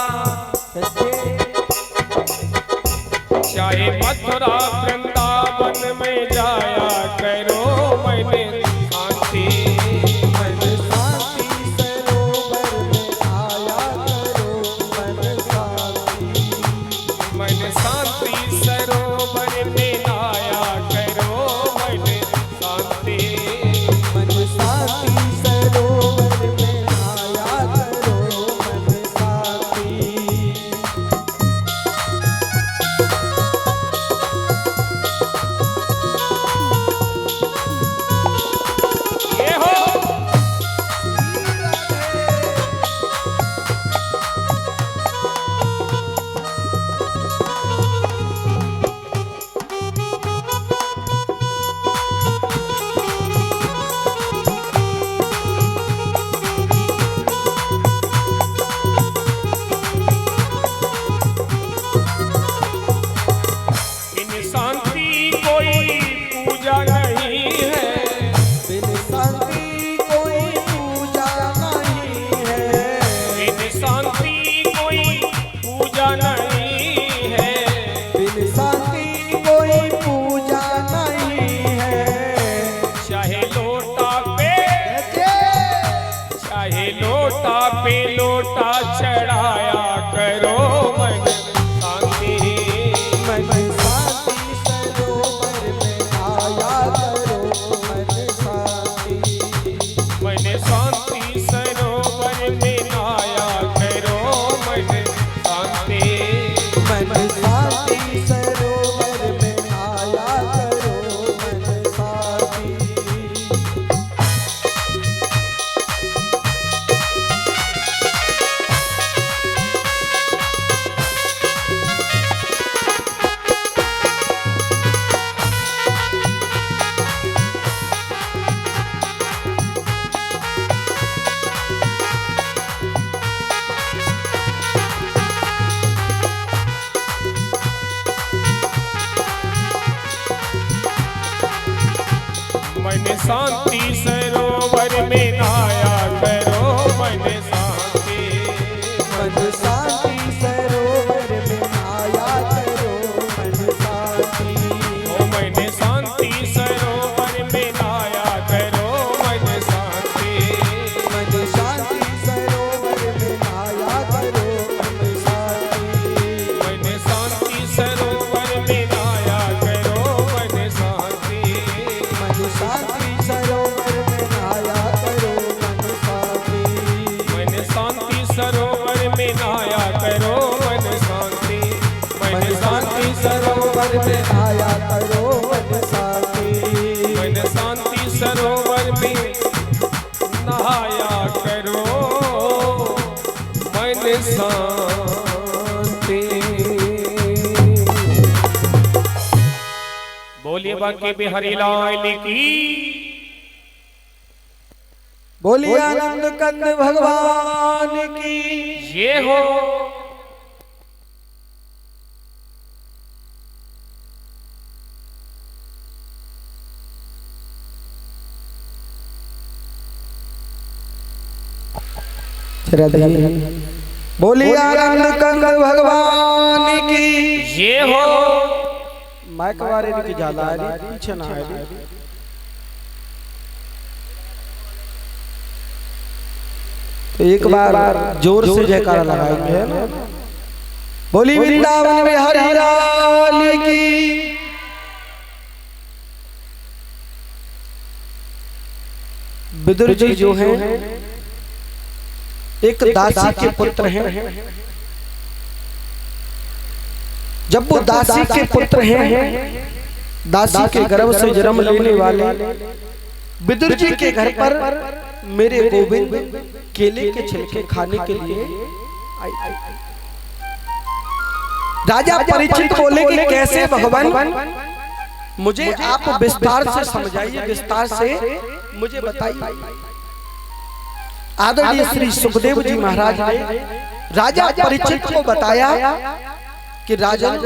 चाहे मथुरा वृंदावन में जाया करो मन शांति, मन शांति सरोवर में आया करो मन शांति, मन शांति सरोवर में आया करो मन शांति, मन शांति सरोवर में आया करो मन शांति। ये हो बिन शांति कोई पूजा नहीं है, बिन शांति कोई पूजा नहीं है, बिन शांति कोई पूजा नहीं है, बिन शांति कोई पूजा नहीं है। चाहे लोटा पे, चाहे लोटा पे लोटा चढ़ाया करो मन शांति, मन शांति सरोवर में आया करो मन शांति, मन शांति सरोवर में नहाया करो मन शांति। मन शांति सरोवर में नहाया करो मन शांति। ओ मन शांति सरोवर में नहाया करो मन शांति। मन शांति सरोवर में नहाया करो मन शांति। मन शांति सरोवर में नहाया करो मन शांति। मन शांति सरोवर में नहाया करो मन शांति। मन शांति सरोवर में नहाया करो मन शांति। मन शांति सरोवर में नहाया करो मन शांति। मन शांति सरोवर में नहाया करो मन शांति। बोलिए बांके बिहारी लाल की। बोलिए आनंद कंद भगवान की। ये हो बोलिए आनंद कंद भगवान की। ये हो माइक वाले की जाला है पीछे ना है। तो एक बार जोर से जयकारा लगाएंगे है ना। बोली वृंदावन बिहारी लाल की। विदुर जी जो हैं एक दासी के पुत्र हैं। जब वो दासी के पुत्र हैं, दासी के गर्भ से जन्म लेने वाले विदुर जी के घर पर मेरे गोविंद केले के छिलके खाने के लिए आई। राजा परीक्षित बोले कि कैसे भगवान, मुझे आप विस्तार से समझाइए, विस्तार से मुझे बताइए। आदरणीय श्री सुखदेव जी महाराज ने राजा परीक्षित को बताया कि राजन,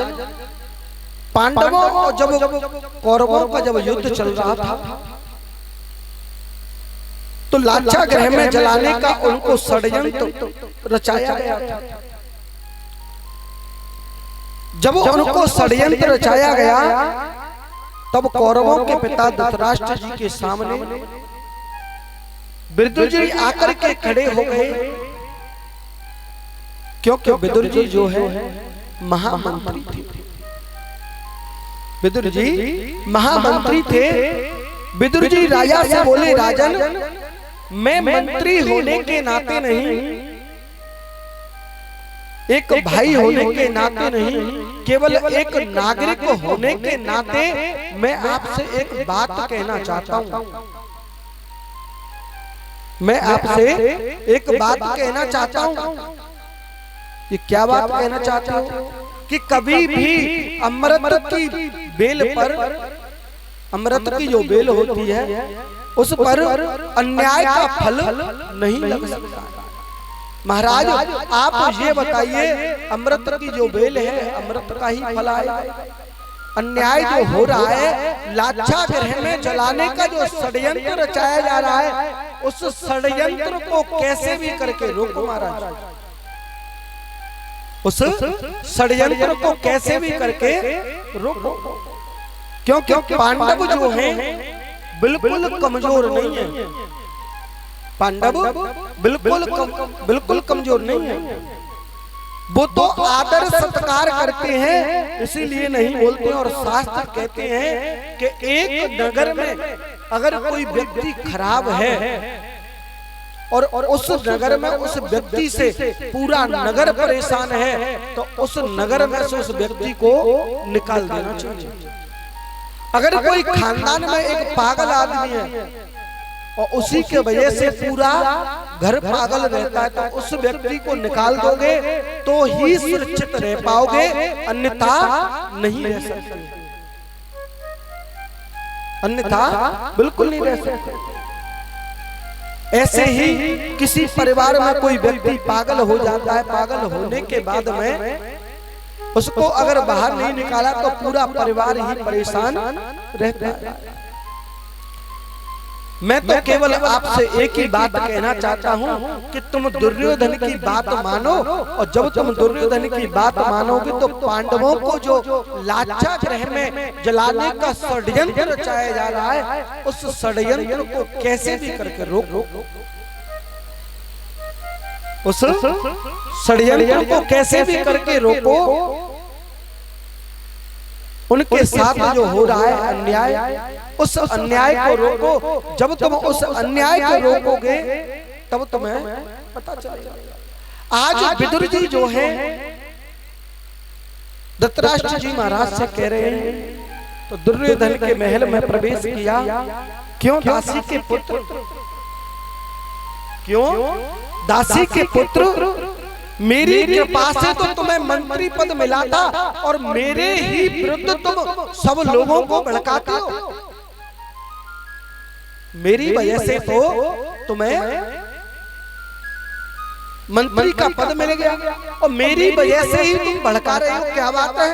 पांडवों और जब कौरवों का जब युद्ध चल रहा था तो लाक्षा ग्रह में जलाने का उनको षड्यंत्र रचाया गया था। जब उनको षड्यंत्र रचाया गया तब कौरवों के पिता धृतराष्ट्र जी के सामने विदुर जी आकर के खड़े हो गए, क्योंकि विदुर जी जो है महामंत्री थे। विदुर जी महामंत्री थे। विदुर जी राजा से बोले, राजन, मैं मंत्री होने के नाते नहीं, एक भाई होने के नाते नहीं, केवल एक नागरिक होने के नाते मैं आपसे एक बात कहना चाहता हूं। मैं आपसे एक बात कहना चाहता हूं। ये क्या बात कहना चाहते हो? कि कभी भी अमृत की बेल पर, अमृत की जो बेल होती है उस पर अन्याय का फल नहीं लग सकता। महाराज आप ये बताइए, अमृत की जो बेल है अमृत का ही फल आएगा। अन्याय जो हो रहा है, लाक्षा ग्रह में जलाने का जो षड्यंत्र रचाया जा रहा है, उस षड्यंत्र को कैसे भी करके रोको महाराज। उस षड्यंत्र को कैसे भी करके रोको, क्योंकि पांडव जो हैं बिल्कुल कमजोर नहीं है। पांडव बिल्कुल कमजोर नहीं है। वो तो आदर सत्कार करते हैं, इसीलिए नहीं बोलते। और शास्त्र कहते हैं कि एक नगर में अगर कोई व्यक्ति खराब है और उस नगर में उस व्यक्ति से पूरा नगर परेशान है, तो उस नगर में से उस व्यक्ति को निकाल देना चाहिए। अगर कोई खानदान में एक पागल आदमी है और उसी के वजह से पूरा घर पागल रहता है, तो उस व्यक्ति को निकाल दोगे तो ही सुरक्षित रह पाओगे, अन्यथा नहीं रह सकते। अन्यथा बिल्कुल नहीं रह सकते। ऐसे ही किसी परिवार में कोई व्यक्ति पागल हो जाता है, पागल होने के बाद में उसको अगर बाहर नहीं निकाला तो पूरा परिवार ही परेशान रहता है। मैं तो केवल आपसे एक ही बात कहना चाहता हूँ कि तुम दुर्योधन की बात मानो, और जब तुम दुर्योधन की बात मानोगे तो पांडवों को जो लाचा ग्रह में जलाने का षड्यंत्र रचाया जा रहा है, उस षड्यंत्र को कैसे भी करके रोको, उस षड्यंत्र को कैसे भी करके रोको। उनके साथ जो हो रहा है अन्याय, उस अन्याय को रोको। जब तुम उस अन्याय को रोकोगे तब तुम्हें पता चलेगा। आज विदुर जी जो है धृतराष्ट्र जी महाराज से कह रहे हैं, तो दुर्योधन के महल में प्रवेश किया। क्यों? दासी के पुत्र, क्यों दासी के पुत्र, मेरी कृपा से तो तुम्हें मंत्री पद मिला था और मेरे ही विरुद्ध तुम सब लोगों को भड़काते हो। मेरी वजह से तो तुम्हें मंत्री का पद मिल गया और मेरी वजह से ही तुम भड़का रहे हो। क्या बात है?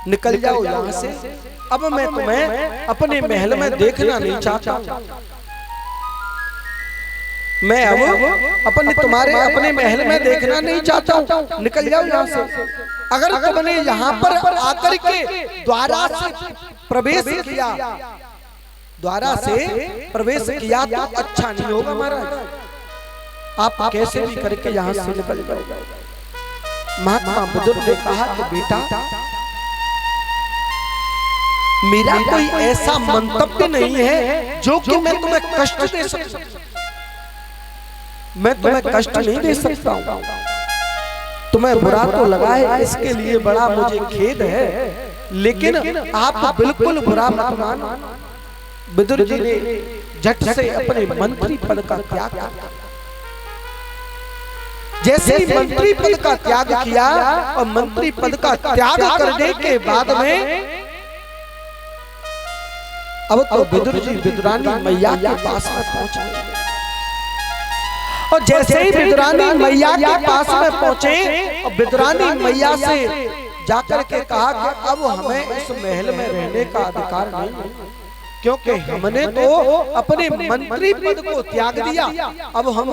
निकल जाओ यहां से। अब मैं तुम्हें अपने महल में देखना नहीं चाहता। मैं अब तुम्हारे अपने महल में देखना नहीं चाहता हूँ। निकल जाओ यहाँ से। अगर तुमने यहाँ पर आकर के द्वारा से प्रवेश किया, द्वारा से प्रवेश किया तो अच्छा नहीं होगा महाराज। आप कैसे भी करके यहाँ से निकल जाओ। महात्मा विदुर ने कहा कि बेटा, मेरा कोई ऐसा मंतव्य नहीं है जो कि मैं तुम्हें कष्ट दे सकता। मैं तुम्हें कष्ट नहीं दे सकता हूँ। तुम्हें बुरा तो लगा है, इसके लिए बड़ा मुझे खेद है, लेकिन आप बिल्कुल बुरा मत मानो। विदुर जी ने झट से अपने मंत्री पद का त्याग किया। जैसे ही मंत्री पद का त्याग किया और मंत्री पद का त्याग करने के बाद में अब तो विदुर जी विदुरानी मैया के पास में पहुंचे। और जैसे ही विदुरानी मैया के पास में पहुंचे और विदुरानी मैया से जाकर के कहा कि अब हमें इस महल में रहने का अधिकार नहीं, क्योंकि हमने तो अपने मंत्री पद को त्याग दिया। अब हम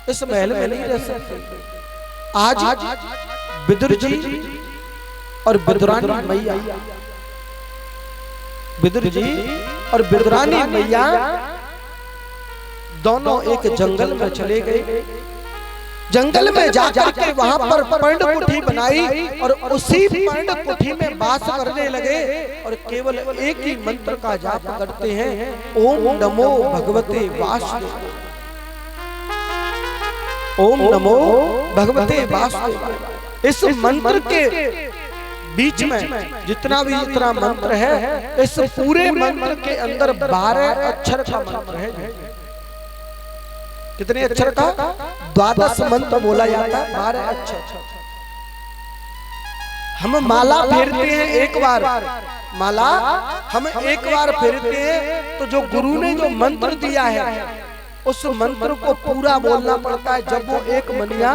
इस महल में नहीं रह सकते। आज विदुर जी और विदुरानी मैया, विदुर जी और विदुरानी मैया दोनों एक जंगल में चले गए। जंगल में जाकर के वहां पर पर्णकुटी बनाई और उसी पर्णकुटी में वास करने लगे और केवल एक ही मंत्र का जाप करते हैं, ओम नमो भगवते वासुदेवाय, ओम नमो भगवते वासुदेवाय। इस मंत्र के बीच में जितना भी इतना मंत्र है, इस पूरे मंत्र के अंदर 12 अक्षर का मंत्र है। कितने अक्षर का? 12 मंत्र बोला जाता है, 12 अक्षर। हम माला फेरते हैं एक बार, माला हम एक बार फेरते हैं तो जो गुरु ने जो मंत्र दिया है उस मंत्र को पूरा बोलना पड़ता है, जब वो एक मनिया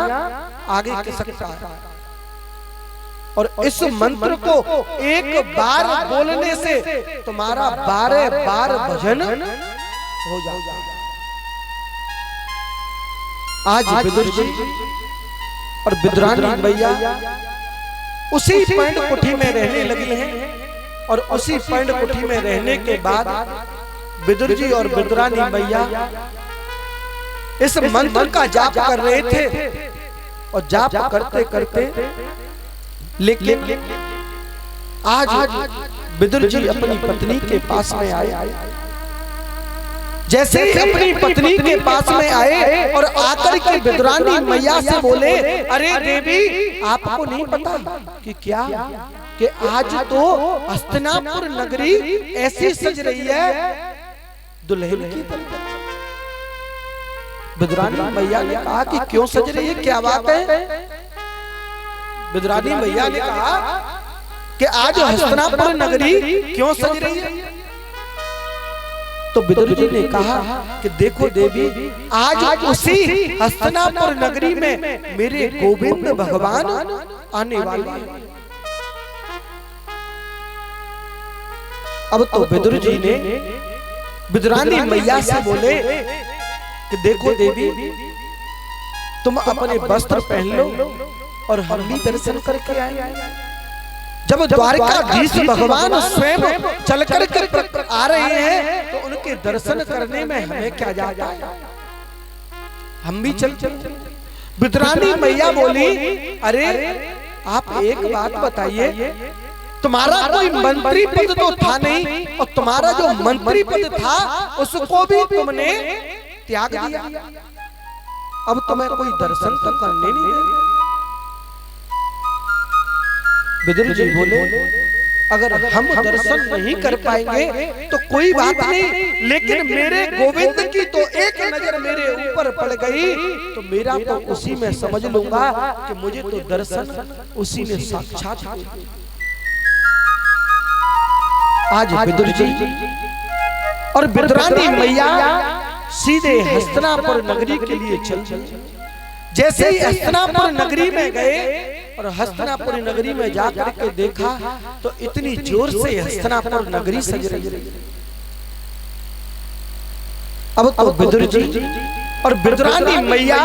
आगे की सकता है। और इस मंत्र को एक बार बोलने से तुम्हारा 12 बार भजन हो जाएगा। आज विदुर जी और विदुरानी मैया उसी पर्णकुटी में रहने लगी हैं और उसी पर्णकुटी में रहने के बाद विदुर जी और विदुरानी मैया इस मंत्र का जाप कर रहे थे और जाप करते करते लेकिन आज विदुर जी अपनी पत्नी के पास में आए। जैसे ही अपनी पत्नी के पास में आए और आकर के विदुरानी मैया से बोले, अरे देवी, आपको नहीं पता कि क्या कि आज तो हस्तिनापुर नगरी ऐसी सज रही है दुल्हन की तरह। विदुरानी मैया ने कहा कि क्यों सज रही है, क्या बात है? विदुरानी मैया ने कहा कि आज हस्तिनापुर नगरी क्यों सज रही है? तो विदुर जी ने कहा कि देखो देवी, आज उसी हस्तिनापुर नगरी में मेरे गोविंद भगवान आने वाले हैं अब तो विदुर जी ने विदुरानी मैया से बोले कि देखो देवी, तुम अपने वस्त्र पहन लो और हम भी दर्शन करके आए। जब द्वारकाधीश भगवान स्वयं चल करके आ रहे हैं तो उनके दर्शन करने में हमें क्या जाता है, हम भी चल चल। विदुरानी मैया बोली, अरे आप एक बात बताइए, तुम्हारा कोई मंत्री पद तो था नहीं, और तुम्हारा जो मंत्री पद था उसको भी तुमने त्याग दिया, अब तुम्हें कोई दर्शन तो करने नहीं देगा। विदुर जी बोले, अगर हम दर्शन नहीं कर पाएंगे तो कोई बात नहीं, लेकिन मेरे गोविंद की तो एक नजर मेरे ऊपर पड़ गई तो मेरा तो उसी में समझ लूंगा कि मुझे तो दर्शन उसी ने साक्षात। आज विदुर जी और विदुरानी मैया सीधे हस्तिनापुर नगरी के लिए चल चले। जैसे ही हस्तिनापुर नगरी में गए और हस्तिनापुर नगरी में जाकर के देखा तो इतनी जोर से हस्तिनापुर नगरी सज रही। अब तो विदुर जी और विदुरानी मैया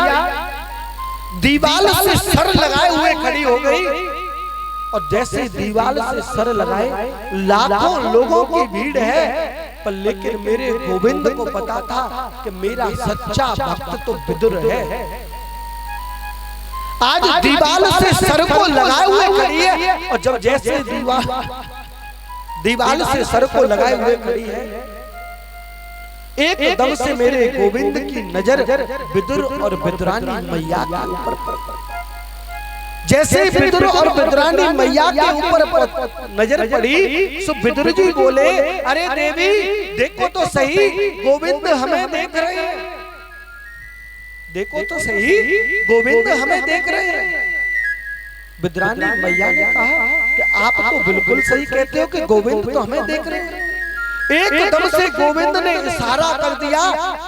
दीवाल से सर लगाए हुए खड़ी हो गई, और जैसे दीवाल से सर लगाए लाखों लोगों की भीड़ है, पर लेकिन मेरे गोविंद को पता था कि मेरा सच्चा भक्त तो विदुर है। आज दीवाल से सर को लगाए हुए खड़ी है, और जब जैसे दीवाल से सर को लगाए हुए खड़ी है, एकदम से मेरे गोविंद की नजर विदुर और विदुरानी मैया के ऊपर। जैसे विदुर और विदुरानी मैया के ऊपर नजर पड़ी सो विदुर जी बोले, अरे देवी देखो तो सही, गोविंद हमें देख रहे हैं, देखो तो सही गोविंद हमें देख रहे हैं। विदुरानी मैया ने कहा कि आप तो बिल्कुल सही कहते हो कि गोविंद तो हमें देख रहे हैं। एकदम से गोविंद ने इशारा कर दिया,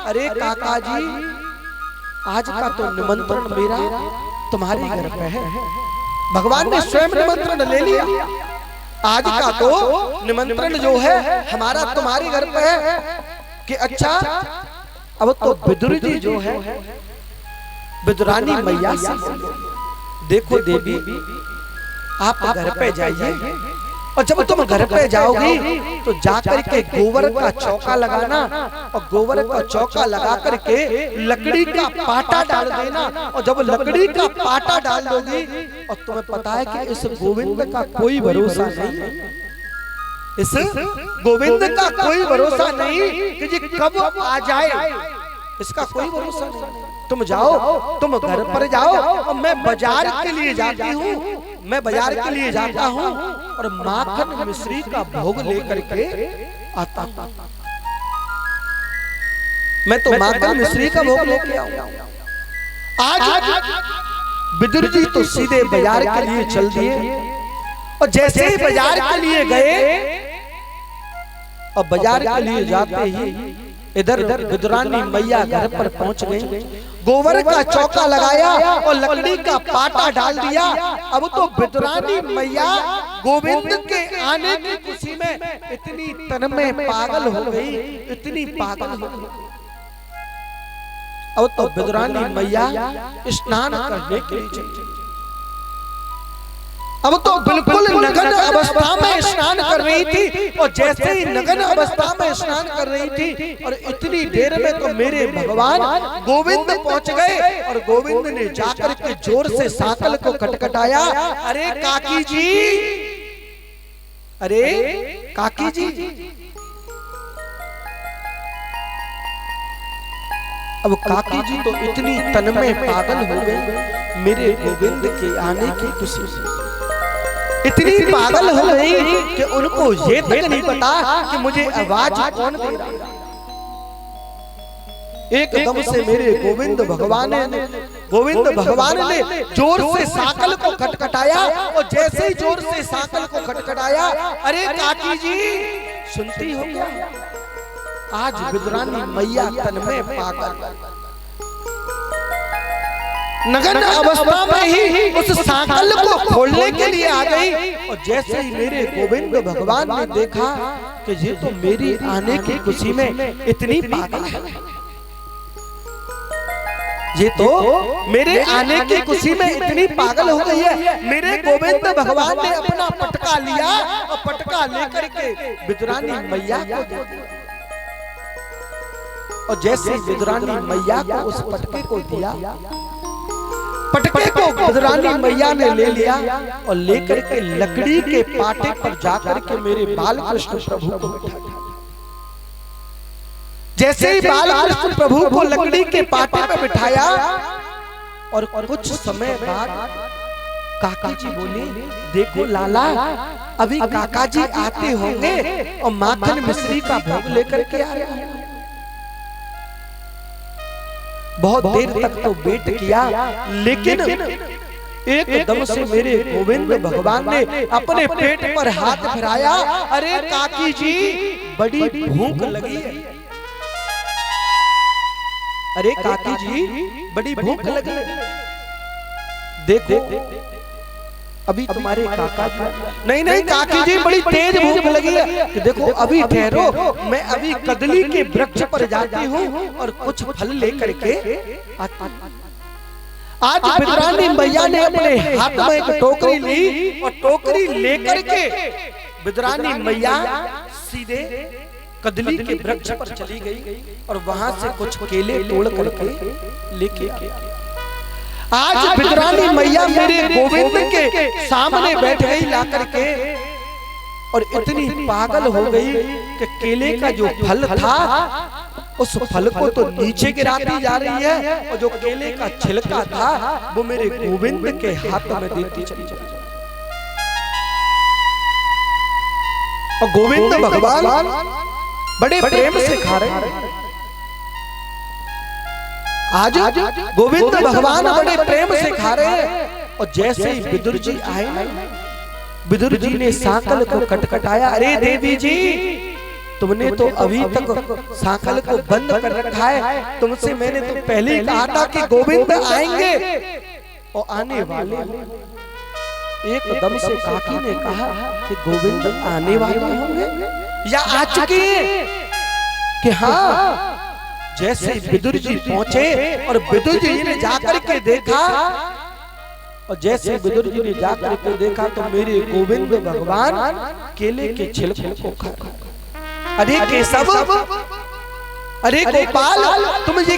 अरे काका जी, आज का तो निमंत्रण मेरा तुम्हारे घर पे है। भगवान ने स्वयं निमंत्रण ले लिया, आज का तो निमंत्रण जो है हमारा तुम्हारे घर पे है। कि अच्छा, अब तो विदुर जी जो है विदुरानी मैया से, देखो देवी आप घर पे जाइए, और जब तुम घर पे जाओगी तो जाकर के गोबर का चौका लगाना, और गोबर का चौका लगा करके लकड़ी का पाटा डाल देना, और जब लकड़ी का पाटा डाल दोगी, और तुम्हें पता है कि इस गोविंद का कोई भरोसा नहीं है, इस गोविंद का कोई भरोसा नहीं कि जी कब आ जाए, इसका कोई भरोसा नहीं। तुम जाओ, तुम घर पर जाओ, और मैं बाजार के लिए जाती हूँ, मैं बाजार के लिए जाता हूँ और माखन मिश्री का भोग लेकर के आता हूँ। मैं तो माखन मिश्री का भोग लेके आऊंगा। आज विदुर जी तो सीधे बाजार के लिए चल दिए, और जैसे ही बाजार के लिए गए, और बाजार के लिए जाते ही इधर विदुरानी मैया घर पर पहुंच गई, गोबर का चौका लगाया और लकड़ी का पाटा डाल दिया। अब तो विदुरानी मैया गोविंद के आने की खुशी में इतनी तन में पागल हो गई, इतनी पागल हो गई। अब तो विदुरानी मैया स्नान करने के लिए चली। अब तो बिल्कुल नग्न अवस्था में स्नान कर रही थी, और जैसे ही नग्न अवस्था में स्नान कर रही थी, और इतनी देर में तो मेरे भगवान गोविंद पहुंच गए, और गोविंद ने जाकर के जोर से साकल को खटखटाया, अरे काकी जी, अरे काकी जी। अब काकी जी तो इतनी तन में पागल हो गई मेरे गोविंद के आने की खुशी से, इतनी पागल हो गई कि उनको ये तक नहीं पता कि मुझे आवाज कौन दे रहा है। एकदम से मेरे गोविंद भगवान ने जोर से साकल को खटखटाया, और जैसे ही जोर से साकल को खटखटाया, अरे काकी जी सुनती हो क्या? आज विदुरानी मैया तन में पागल। नग्न अवस्था में ही उस सांकल को खोलने के लिए आ गई। और जैसे ही मेरे गोविंद भगवान ने देखा कि ये तो मेरी आने की खुशी में इतनी पागल है, ये तो मेरे आने की खुशी में इतनी पागल हो गई है, मेरे गोविंद भगवान ने अपना पटका लिया और पटका लेकर के विदुरानी मैया को दे दिया। और जैसे विदुरानी मैया को उस पटके को दिया, पटके को विदुरानी मैया ने ले लिया और लेकर के लकड़ी के पाटे पर जाकर के मेरे बाल कृष्ण प्रभु को बिठा दिया। जैसे ही बाल कृष्ण प्रभु को लकड़ी के पाटे पर बिठाया और कुछ समय बाद काका जी बोले, देखो लाला, अभी काका जी आते होंगे और माखन मिश्री का भोग लेकर के आ रहे हैं। बहुत देर तक तो वेट किया, लेकिन एकदम से मेरे गोविंद भगवान ने अपने पेट पर हाथ फिराया। अरे काकी जी, बड़ी भूख लगी है। अरे काकी जी, बड़ी भूख लगी है। देखो अभी तुम्हारे काका जी, नहीं नहीं काकी जी, बड़ी तेज भूख लगी है। कि देखो अभी ठहरो, मैं अभी कदली के वृक्ष पर जाती हूँ और कुछ फल लेकर के आती। आज विदुरानी मैया ने अपने हाथ में एक टोकरी ली और टोकरी लेकर के विदुरानी मैया सीधे कदली के वृक्ष पर चली गई और वहां से कुछ केले तोड़ करके लेके आई। आज विदुरानी मैया मेरे गोविंद के सामने बैठ गई ला करके और इतनी पागल हो गई कि केले का जो फल था उस फल को तो नीचे गिराती जा रही है और जो केले का छिलका था वो मेरे गोविंद के हाथ में देती चली जा रही है। और गोविंद भगवान बड़े प्रेम से खा रहे हैं। आज गोविंद भगवान बड़े प्रेम से खा रहे हैं। और जैसे ही विदुर जी आए, विदुर जी ने सांकल को कटकटाया। अरे देवी जी, तुमने तो अभी तक सांकल को बंद कर रखा है। तुमसे मैंने तो पहले ही कहा था कि गोविंद आएंगे और आने वाले। एकदम से काकी ने कहा कि गोविंद आने वाले होंगे या आ चुके हैं? कि हाँ। जैसे विदुर जी पहुंचे और विदुर जी ने जाकर के देखा, और जैसे विदुर जी ने जाकर के देखा तो मेरे गोविंद भगवान केले के छिलकों को खा। अरे केशव, अरे गोपाल, तुम ये